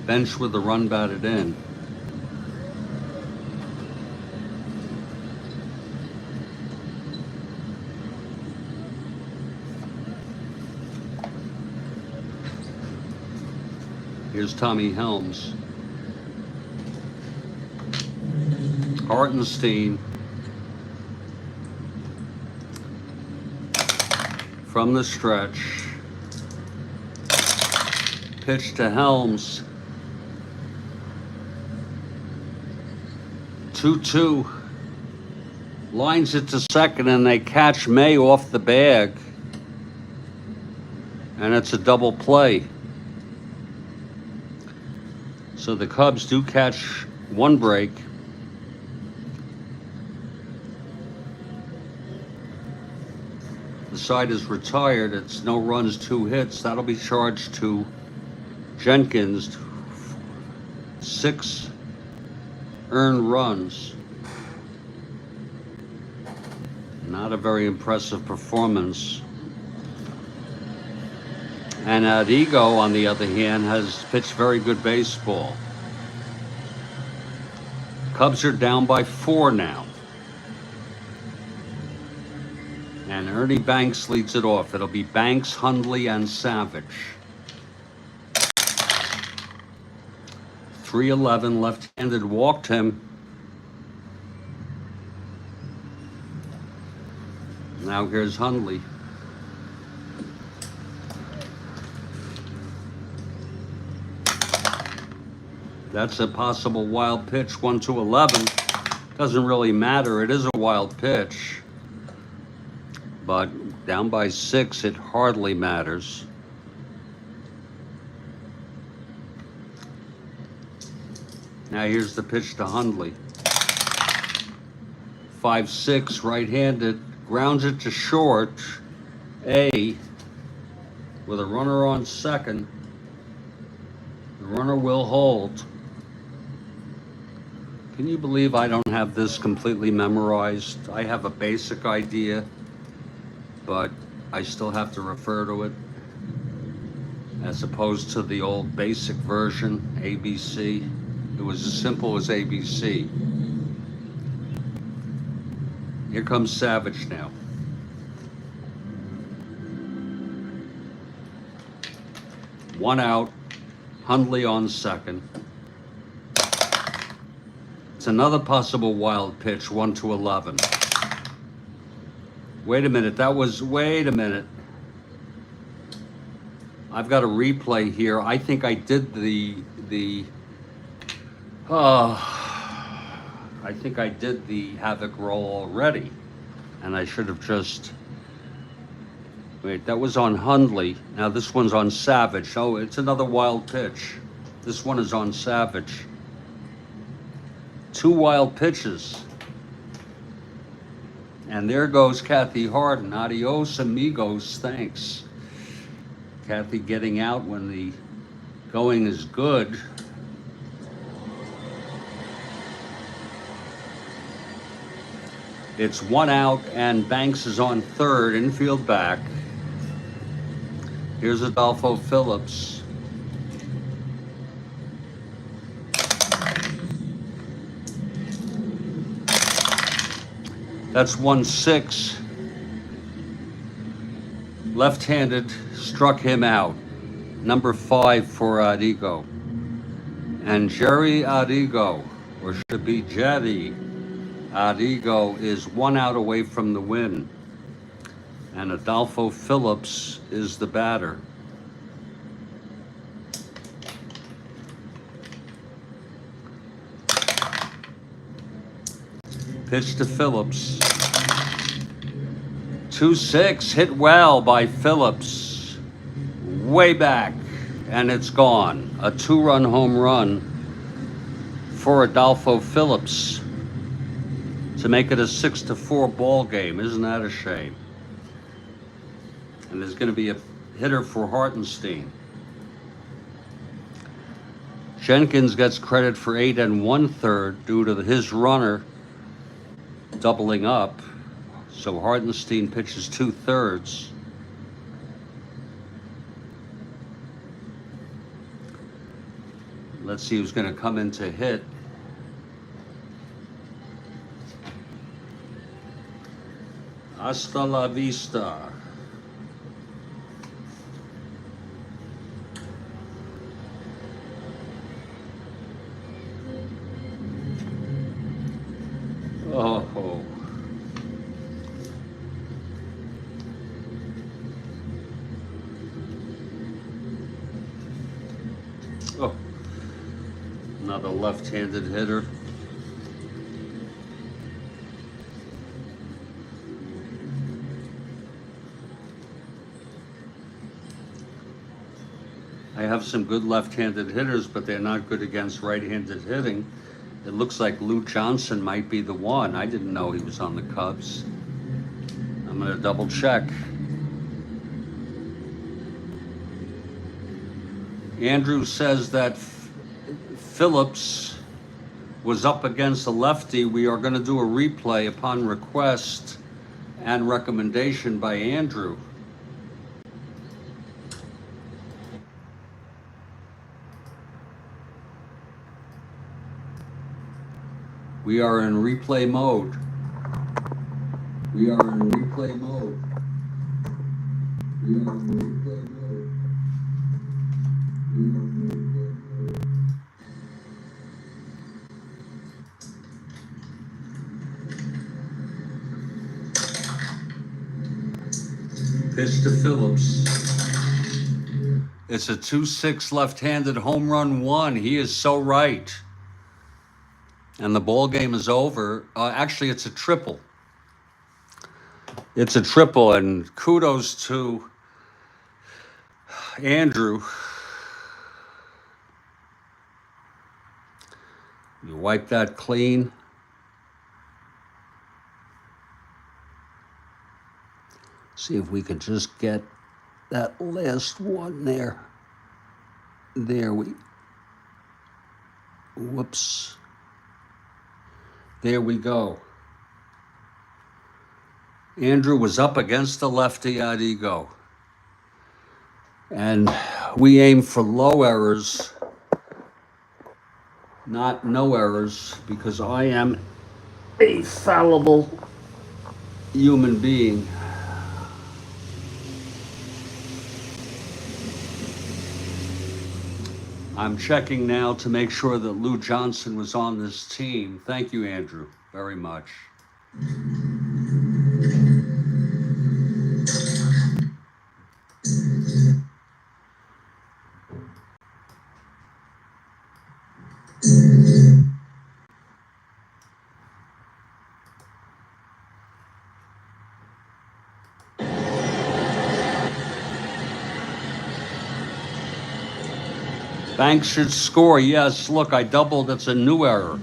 Bench with the run batted in. Here's Tommy Helms. Hartenstein from the stretch. Pitch to Helms. 2-2. Lines it to second, and they catch May off the bag. And it's a double play. So the Cubs do catch one break. The side is retired. It's no runs, 2 hits. That'll be charged to Jenkins. 6 earned runs. Not a very impressive performance. And Adigo, on the other hand, has pitched very good baseball. Cubs are down by 4 now. And Ernie Banks leads it off. It'll be Banks, Hundley, and Savage. 3-11, left-handed, walked him. Now here's Hundley. That's a possible wild pitch, 1-11. Doesn't really matter. It is a wild pitch. But down by 6, it hardly matters. Now here's the pitch to Hundley. 5-6, right-handed, grounds it to short. A, with a runner on second. The runner will hold. Can you believe I don't have this completely memorized? I have a basic idea, but I still have to refer to it as opposed to the old basic version, ABC. It was as simple as ABC. Here comes Savage now. One out, Hundley on second. It's another possible wild pitch, 1-11. Wait a minute, wait a minute. I've got a replay here. I think I did I think I did the Havoc roll already. And I should have just, wait, that was on Hundley. Now this one's on Savage. Oh, it's another wild pitch. This one is on Savage. 2 wild pitches. And there goes Kathy Harden. Adios, amigos. Thanks. Kathy getting out when the going is good. It's 1 out, and Banks is on third, infield back. Here's Adolfo Phillips. That's 1-6. Left-handed, struck him out. Number 5 for Adigo. And Jerry Adigo, or should be Jetty, Adigo is 1 out away from the win, and Adolfo Phillips is the batter. Pitch to Phillips. 2-6, hit well by Phillips. Way back, and it's gone. A 2-run home run for Adolfo Phillips to make it a 6-4 ball game. Isn't that a shame? And there's going to be a hitter for Hartenstein. Jenkins gets credit for 8 1/3 due to his runner doubling up. So Hartenstein pitches 2/3. Let's see who's going to come in to hit. Hasta la vista. Oh. Oh. Another left-handed hitter. I have some good left-handed hitters, but they're not good against right-handed hitting. It looks like Lou Johnson might be the one. I didn't know he was on the Cubs. I'm going to double check. Andrew says that Phillips was up against a lefty. We are going to do a replay upon request and recommendation by Andrew. We are in replay mode. We are in replay mode. We are in replay mode. We are in replay mode. Pitch to Phillips. It's a 2-6 left-handed home run one. He is so right. And the ball game is over. Actually, it's a triple. It's a triple, and kudos to Andrew. You wipe that clean. See if we can just get that last one there. Whoops. There we go. Andrew was up against the lefty Adigo. And we aim for low errors, not no errors, because I am a fallible human being. I'm checking now to make sure that Lou Johnson was on this team. Thank you, Andrew, very much. Banks should score. Yes, look, I doubled. It's a new error.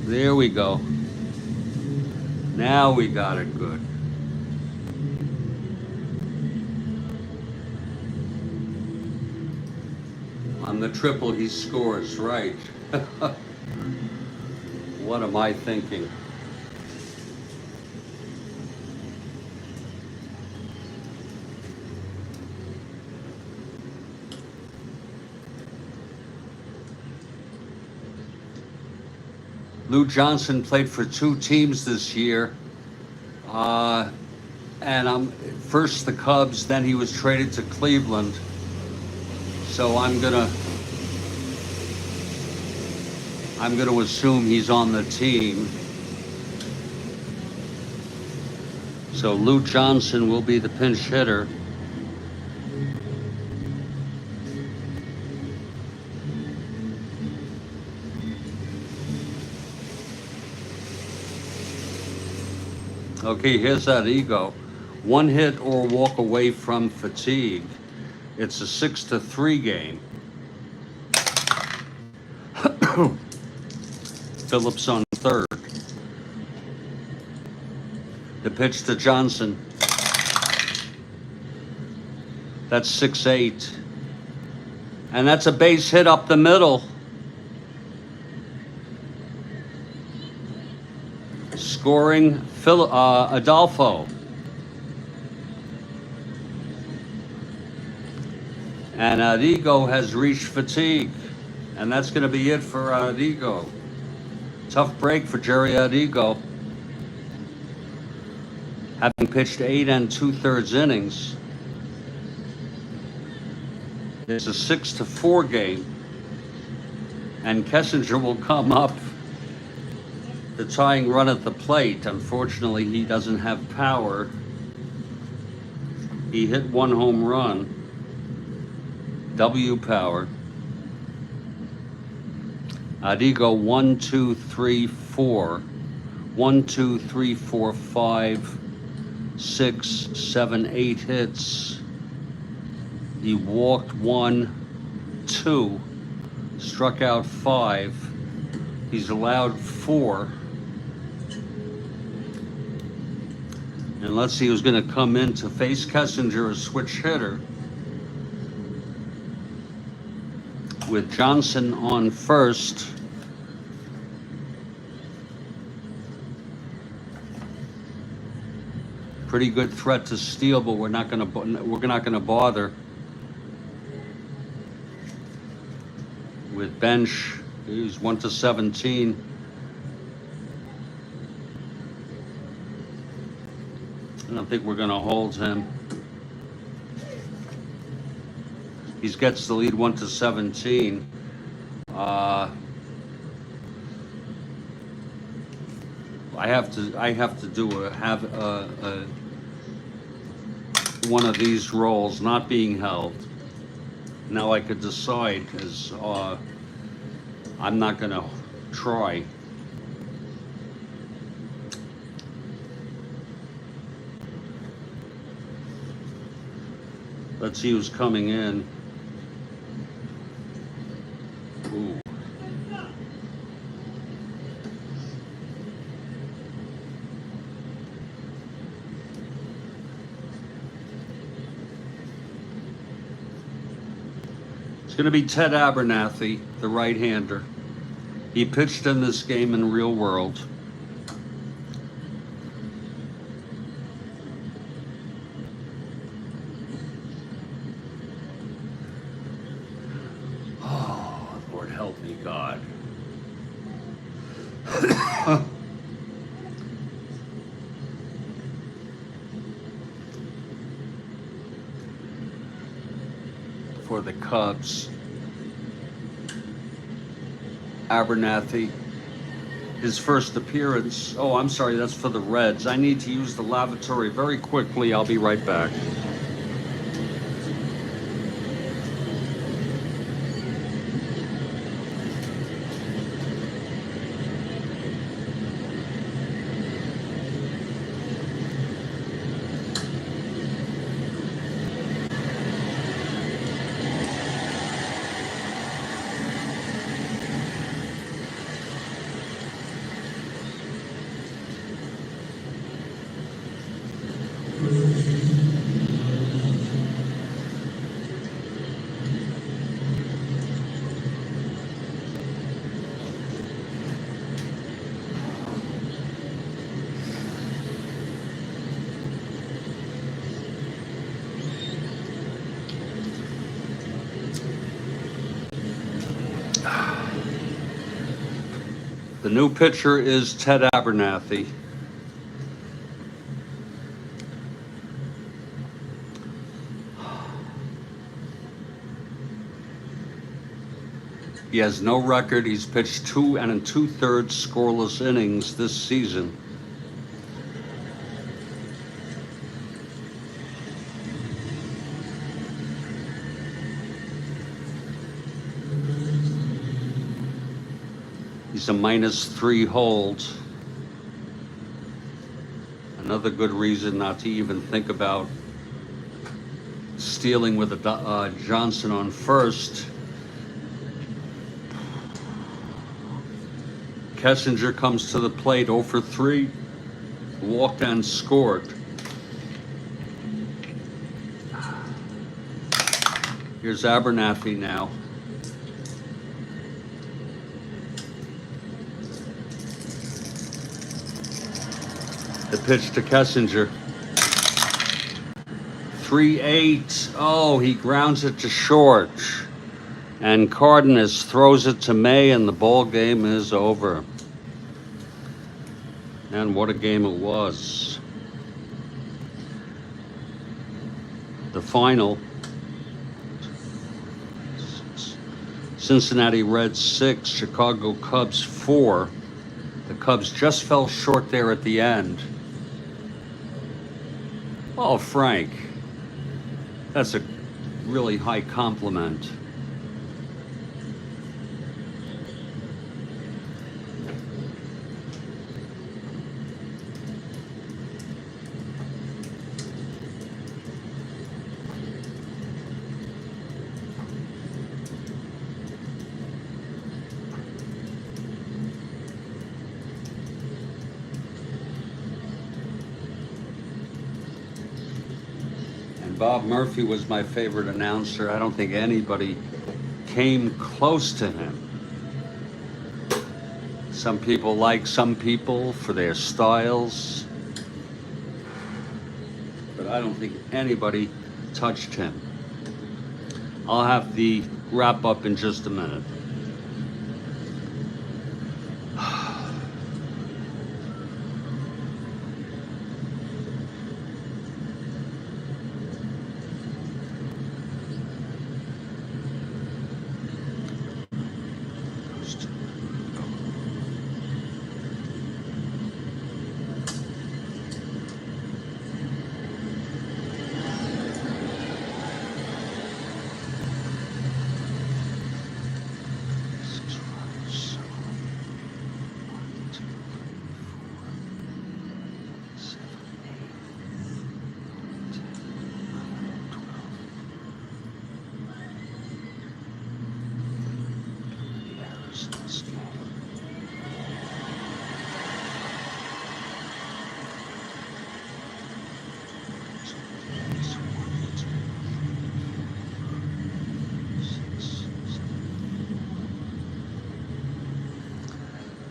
There we go. Now we got it good. On the triple, he scores, right. What am I thinking? Lou Johnson played for 2 teams this year. And first the Cubs, then he was traded to Cleveland. So I'm gonna I'm going to assume he's on the team. So Lou Johnson will be the pinch hitter. Okay, here's that ego. One hit or walk away from fatigue. It's a 6-3 game. Phillips on third. The pitch to Johnson. That's 6-8. And that's a base hit up the middle. Scoring Adolfo. And Adigo has reached fatigue. And that's going to be it for Adigo. Tough break for Jerry Adigo. Having pitched 8 2/3 innings. It's a 6-4 game. And Kessinger will come up the tying run at the plate. Unfortunately, he doesn't have power. He hit 1 home run. W power. Adigo 1, 2, 3, 4. 1, 2, 3, 4, 5, 6, 7, 8 hits. He walked 1, 2, struck out 5. He's allowed 4. And let's see who's going to come in to face Kessinger, a switch hitter. With Johnson on first. Pretty good threat to steal, but we're not going to bother. With bench, he's 1-17. I don't think we're going to hold him. He gets the lead 1-17. I have to do one of these rolls not being held. Now I could decide, because I'm not going to try. Let's see who's coming in. Ooh. It's going to be Ted Abernathy, the right-hander. He pitched in this game in real world. Oh, Lord help me, God. For the Cubs, Abernathy, his first appearance. Oh, I'm sorry, that's for the Reds. I need to use the lavatory very quickly. I'll be right back. The new pitcher is Ted Abernathy. He has no record. He's pitched 2 2/3 scoreless innings this season. He's a -3 hold. Another good reason not to even think about stealing with a Johnson on first. Kessinger comes to the plate, 0 for 3, walked and scored. Here's Abernathy now. The pitch to Kessinger. 3-8. Oh, he grounds it to short. And Cardenas throws it to May, and the ball game is over. And what a game it was. The final, Cincinnati Reds 6, Chicago Cubs 4. The Cubs just fell short there at the end. Oh, Frank, that's a really high compliment. Bob Murphy was my favorite announcer. I don't think anybody came close to him. Some people like some people for their styles, but I don't think anybody touched him. I'll have the wrap up in just a minute.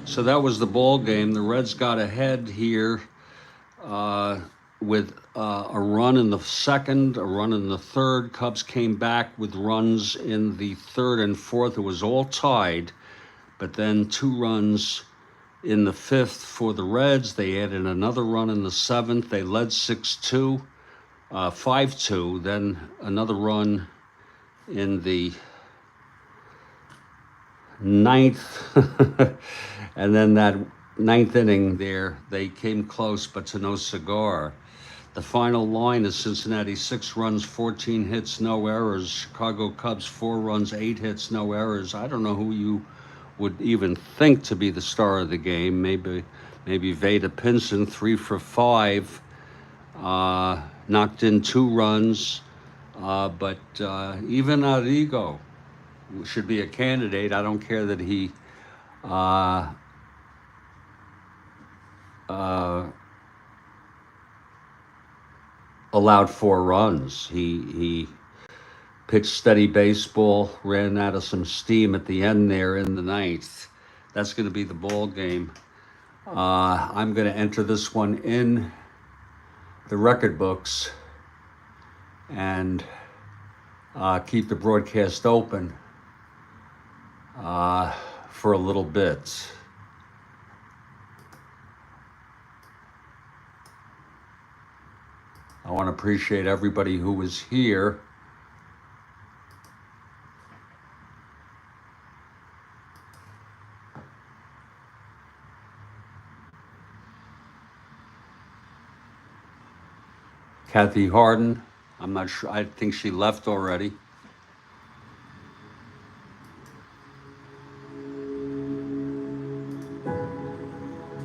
So that was the ball game. The Reds got ahead here with a run in the second, a run in the third. Cubs came back with runs in the third and fourth. It was all tied, but then 2 runs in the fifth for the Reds. They added another run in the seventh. They led 6-2, 5-2. Then another run in the ninth. And then that ninth inning there, they came close, but to no cigar. The final line is Cincinnati 6 runs, 14 hits, no errors. Chicago Cubs 4 runs, 8 hits, no errors. I don't know who you would even think to be the star of the game. Maybe Veda Pinson, 3 for 5, knocked in 2 runs. But even Arrigo should be a candidate. I don't care that he allowed 4 runs. He pitched steady baseball, ran out of some steam at the end there in the ninth. That's going to be the ball game. I'm going to enter this one in the record books and keep the broadcast open for a little bit. I want to appreciate everybody who was here. Kathy Harden. I'm not sure. I think she left already.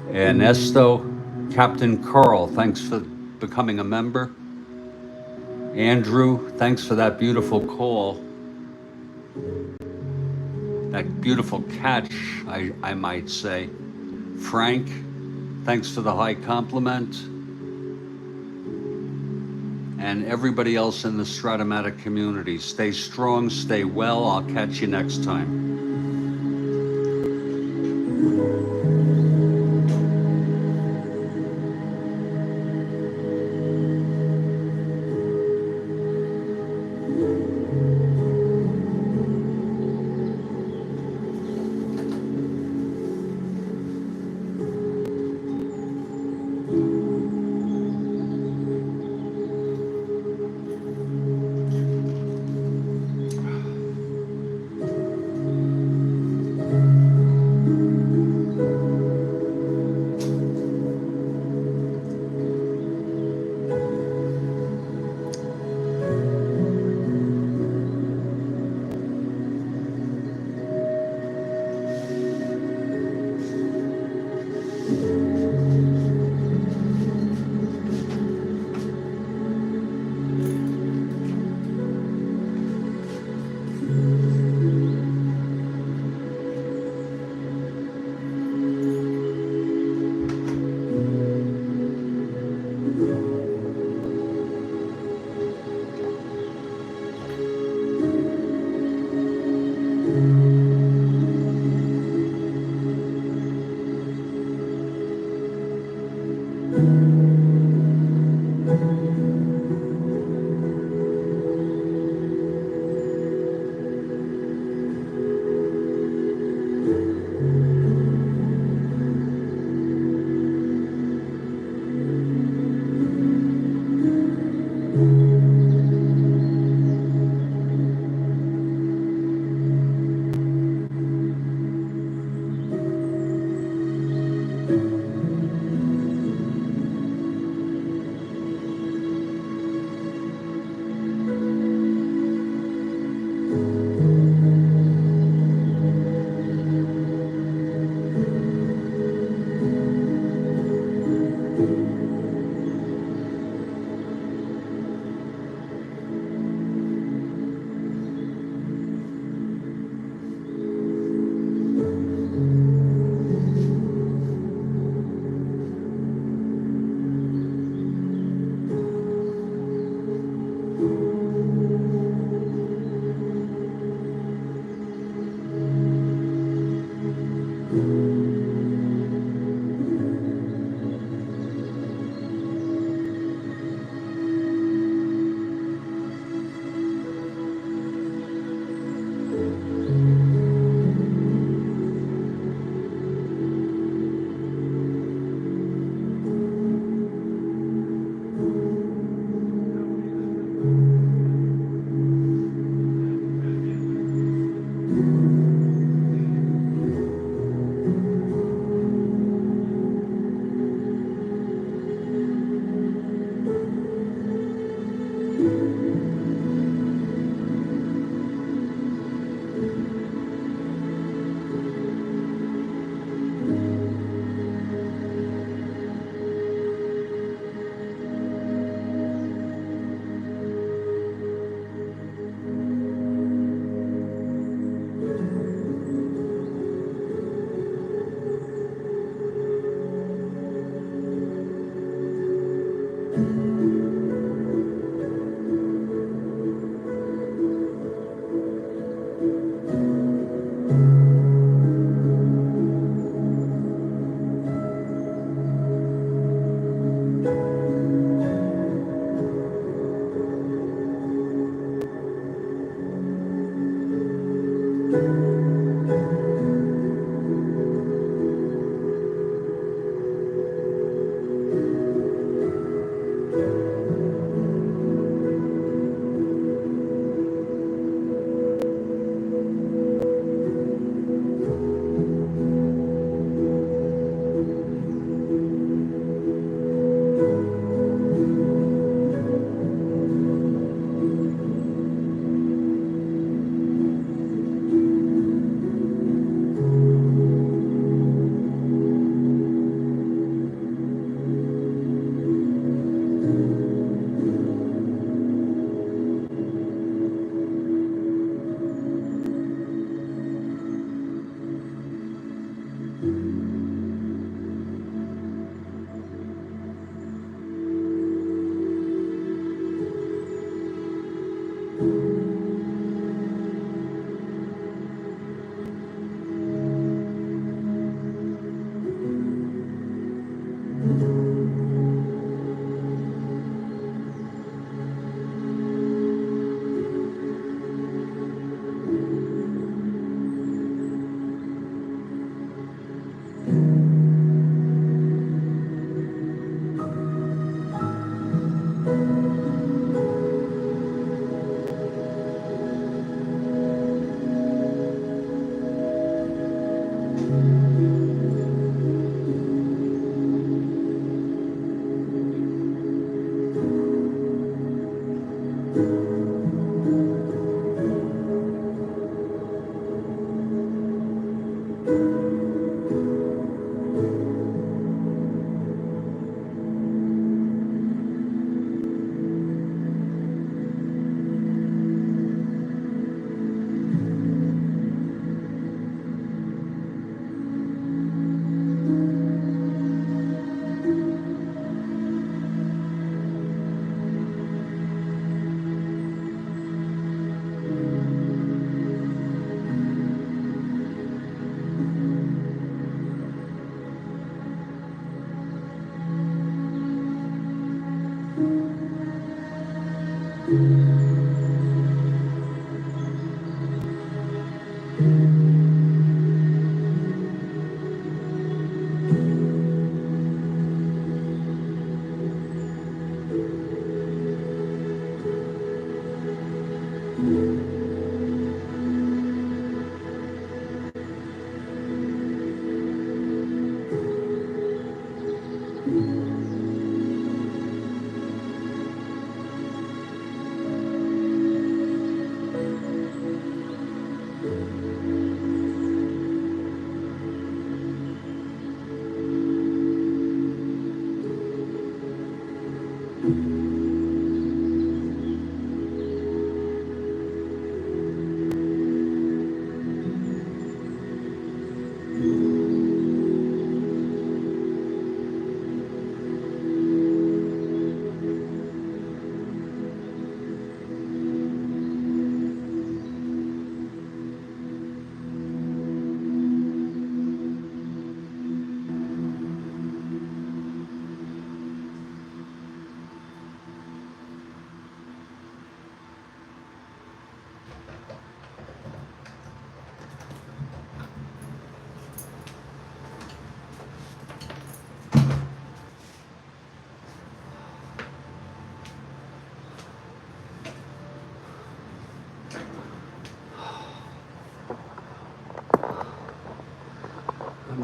Ernesto, Captain Carl, thanks for becoming a member. Andrew, thanks for that beautiful call. That beautiful catch, I might say. Frank, thanks for the high compliment. And everybody else in the Strat-O-Matic community, stay strong, stay well. I'll catch you next time. I'm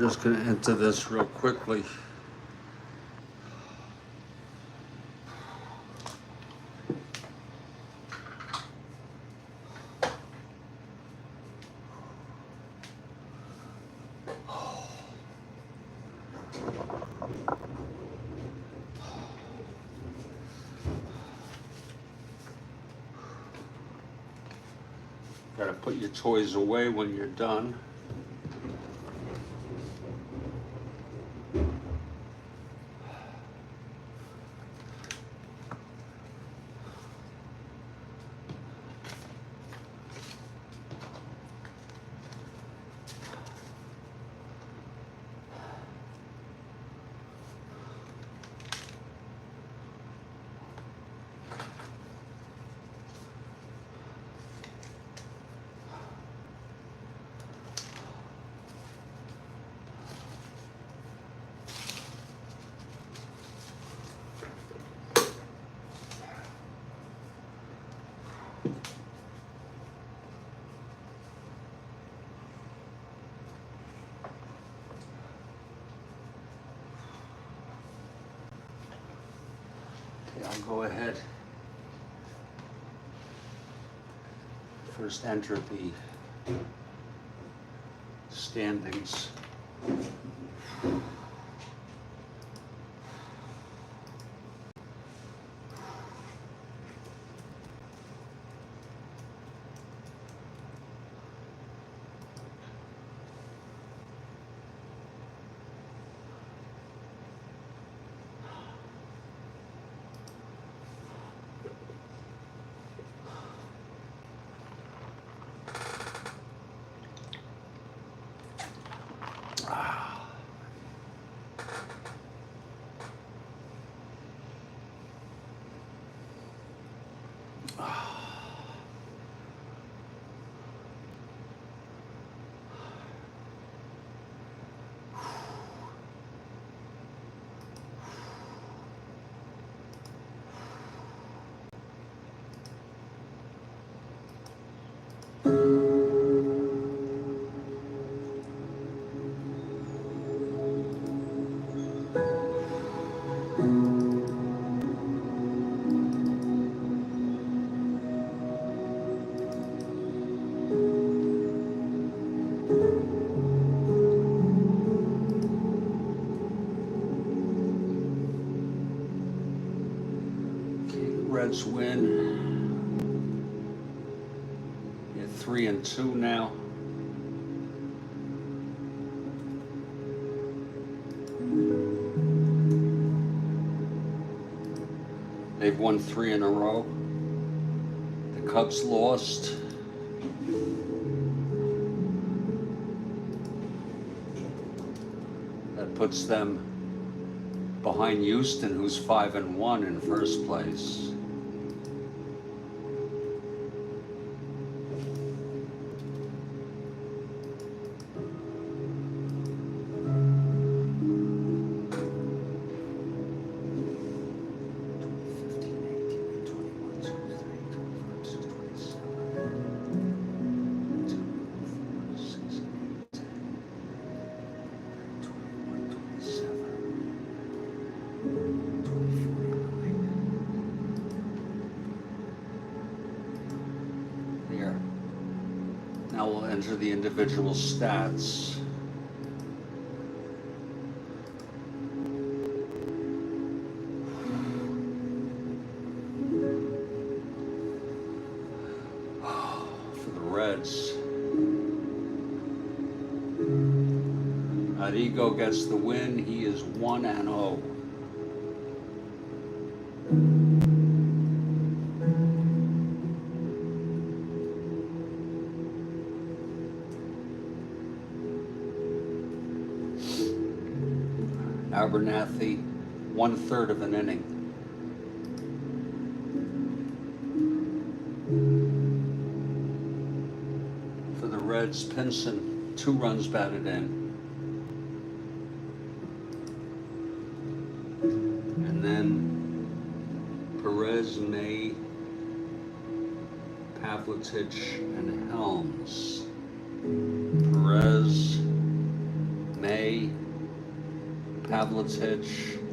just going to enter this real quickly. Got to put your toys away when you're done. I'll go ahead. First enter the standings. Reds win. You're 3-2 now. They've won 3 in a row. The Cubs lost. That puts them behind Houston, who's 5-1 in first place. Now we'll enter the individual stats. For the Reds, Arrigo gets the win. He is 1-0. Abernathy, 1/3 of an inning. For the Reds, Pinson, 2 runs batted in. And then Perez, May, Pavlitic, and Helms. Perez, May, Pavlitic,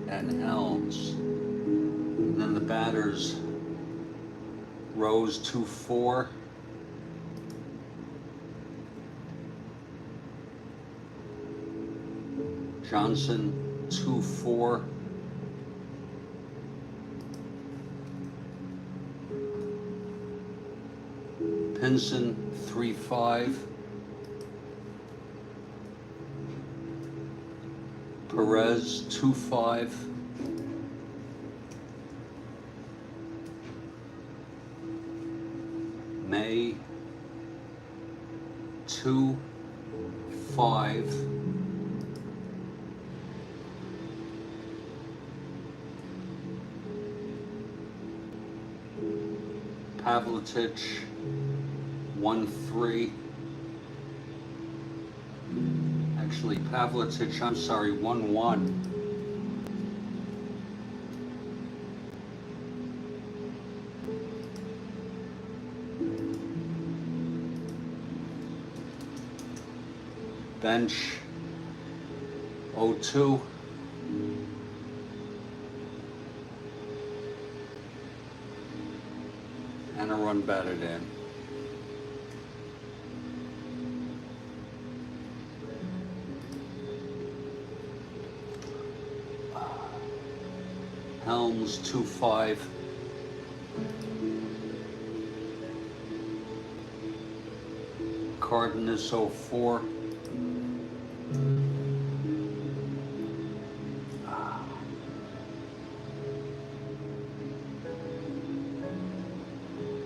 and Helms. And then the batters, Rose 2-4. Johnson 2-4. Pinson 3-5. Perez 2-5. May 2-5. Pavlitic 1-3. Actually, Pavlitic, I'm sorry, 1-1. Bench 0-2. And a run batted in. Helms 2-5. Cardenas 0-4.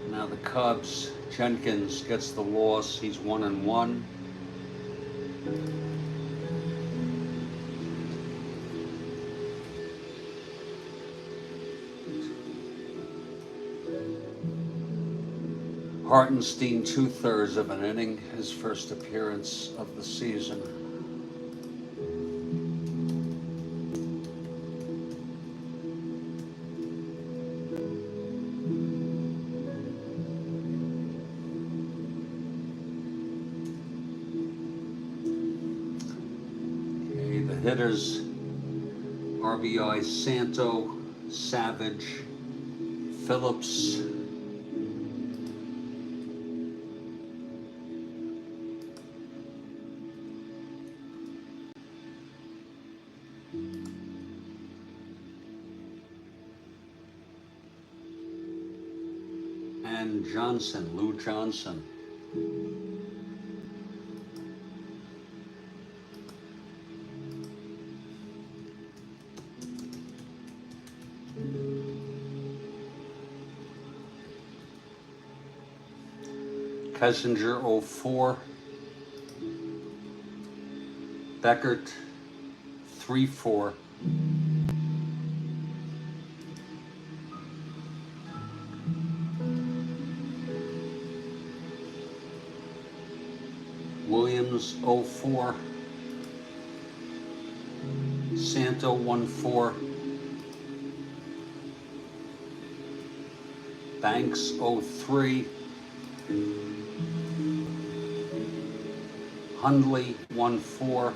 Now the Cubs, Jenkins gets the loss. He's 1-1. Hartenstein 2/3 of an inning, his first appearance of the season. Okay, the hitters, RBI Santo, Savage, Phillips, and Johnson, Lou Johnson. Kessinger 0-4. Beckert 3-4. Williams 0-4. Santo 1-4. Banks 0-3. Hundley 1-4.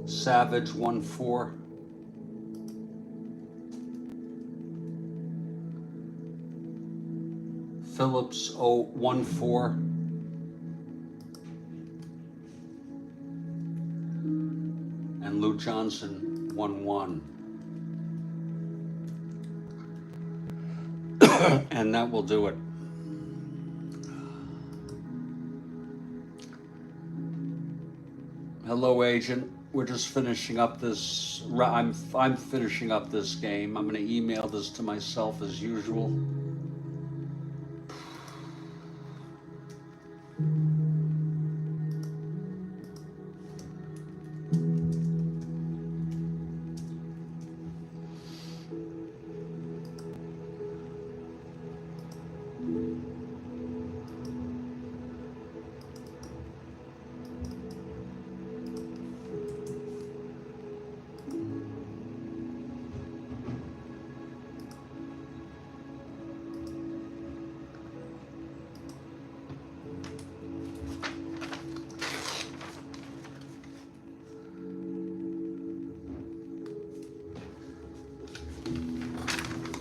Savage 1-4. Phillips 014. And Lou Johnson 11. And that will do it. Hello, agent. We're just finishing up this. I'm finishing up this game. I'm going to email this to myself as usual.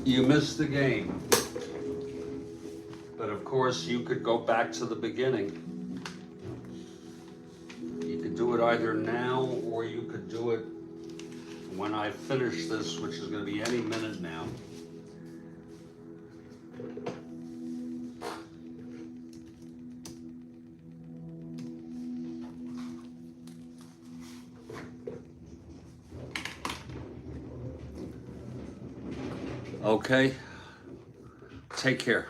You missed the game. But of course, you could go back to the beginning. You could do it either now or you could do it when I finish this, which is going to be any minute now. Okay. Take care.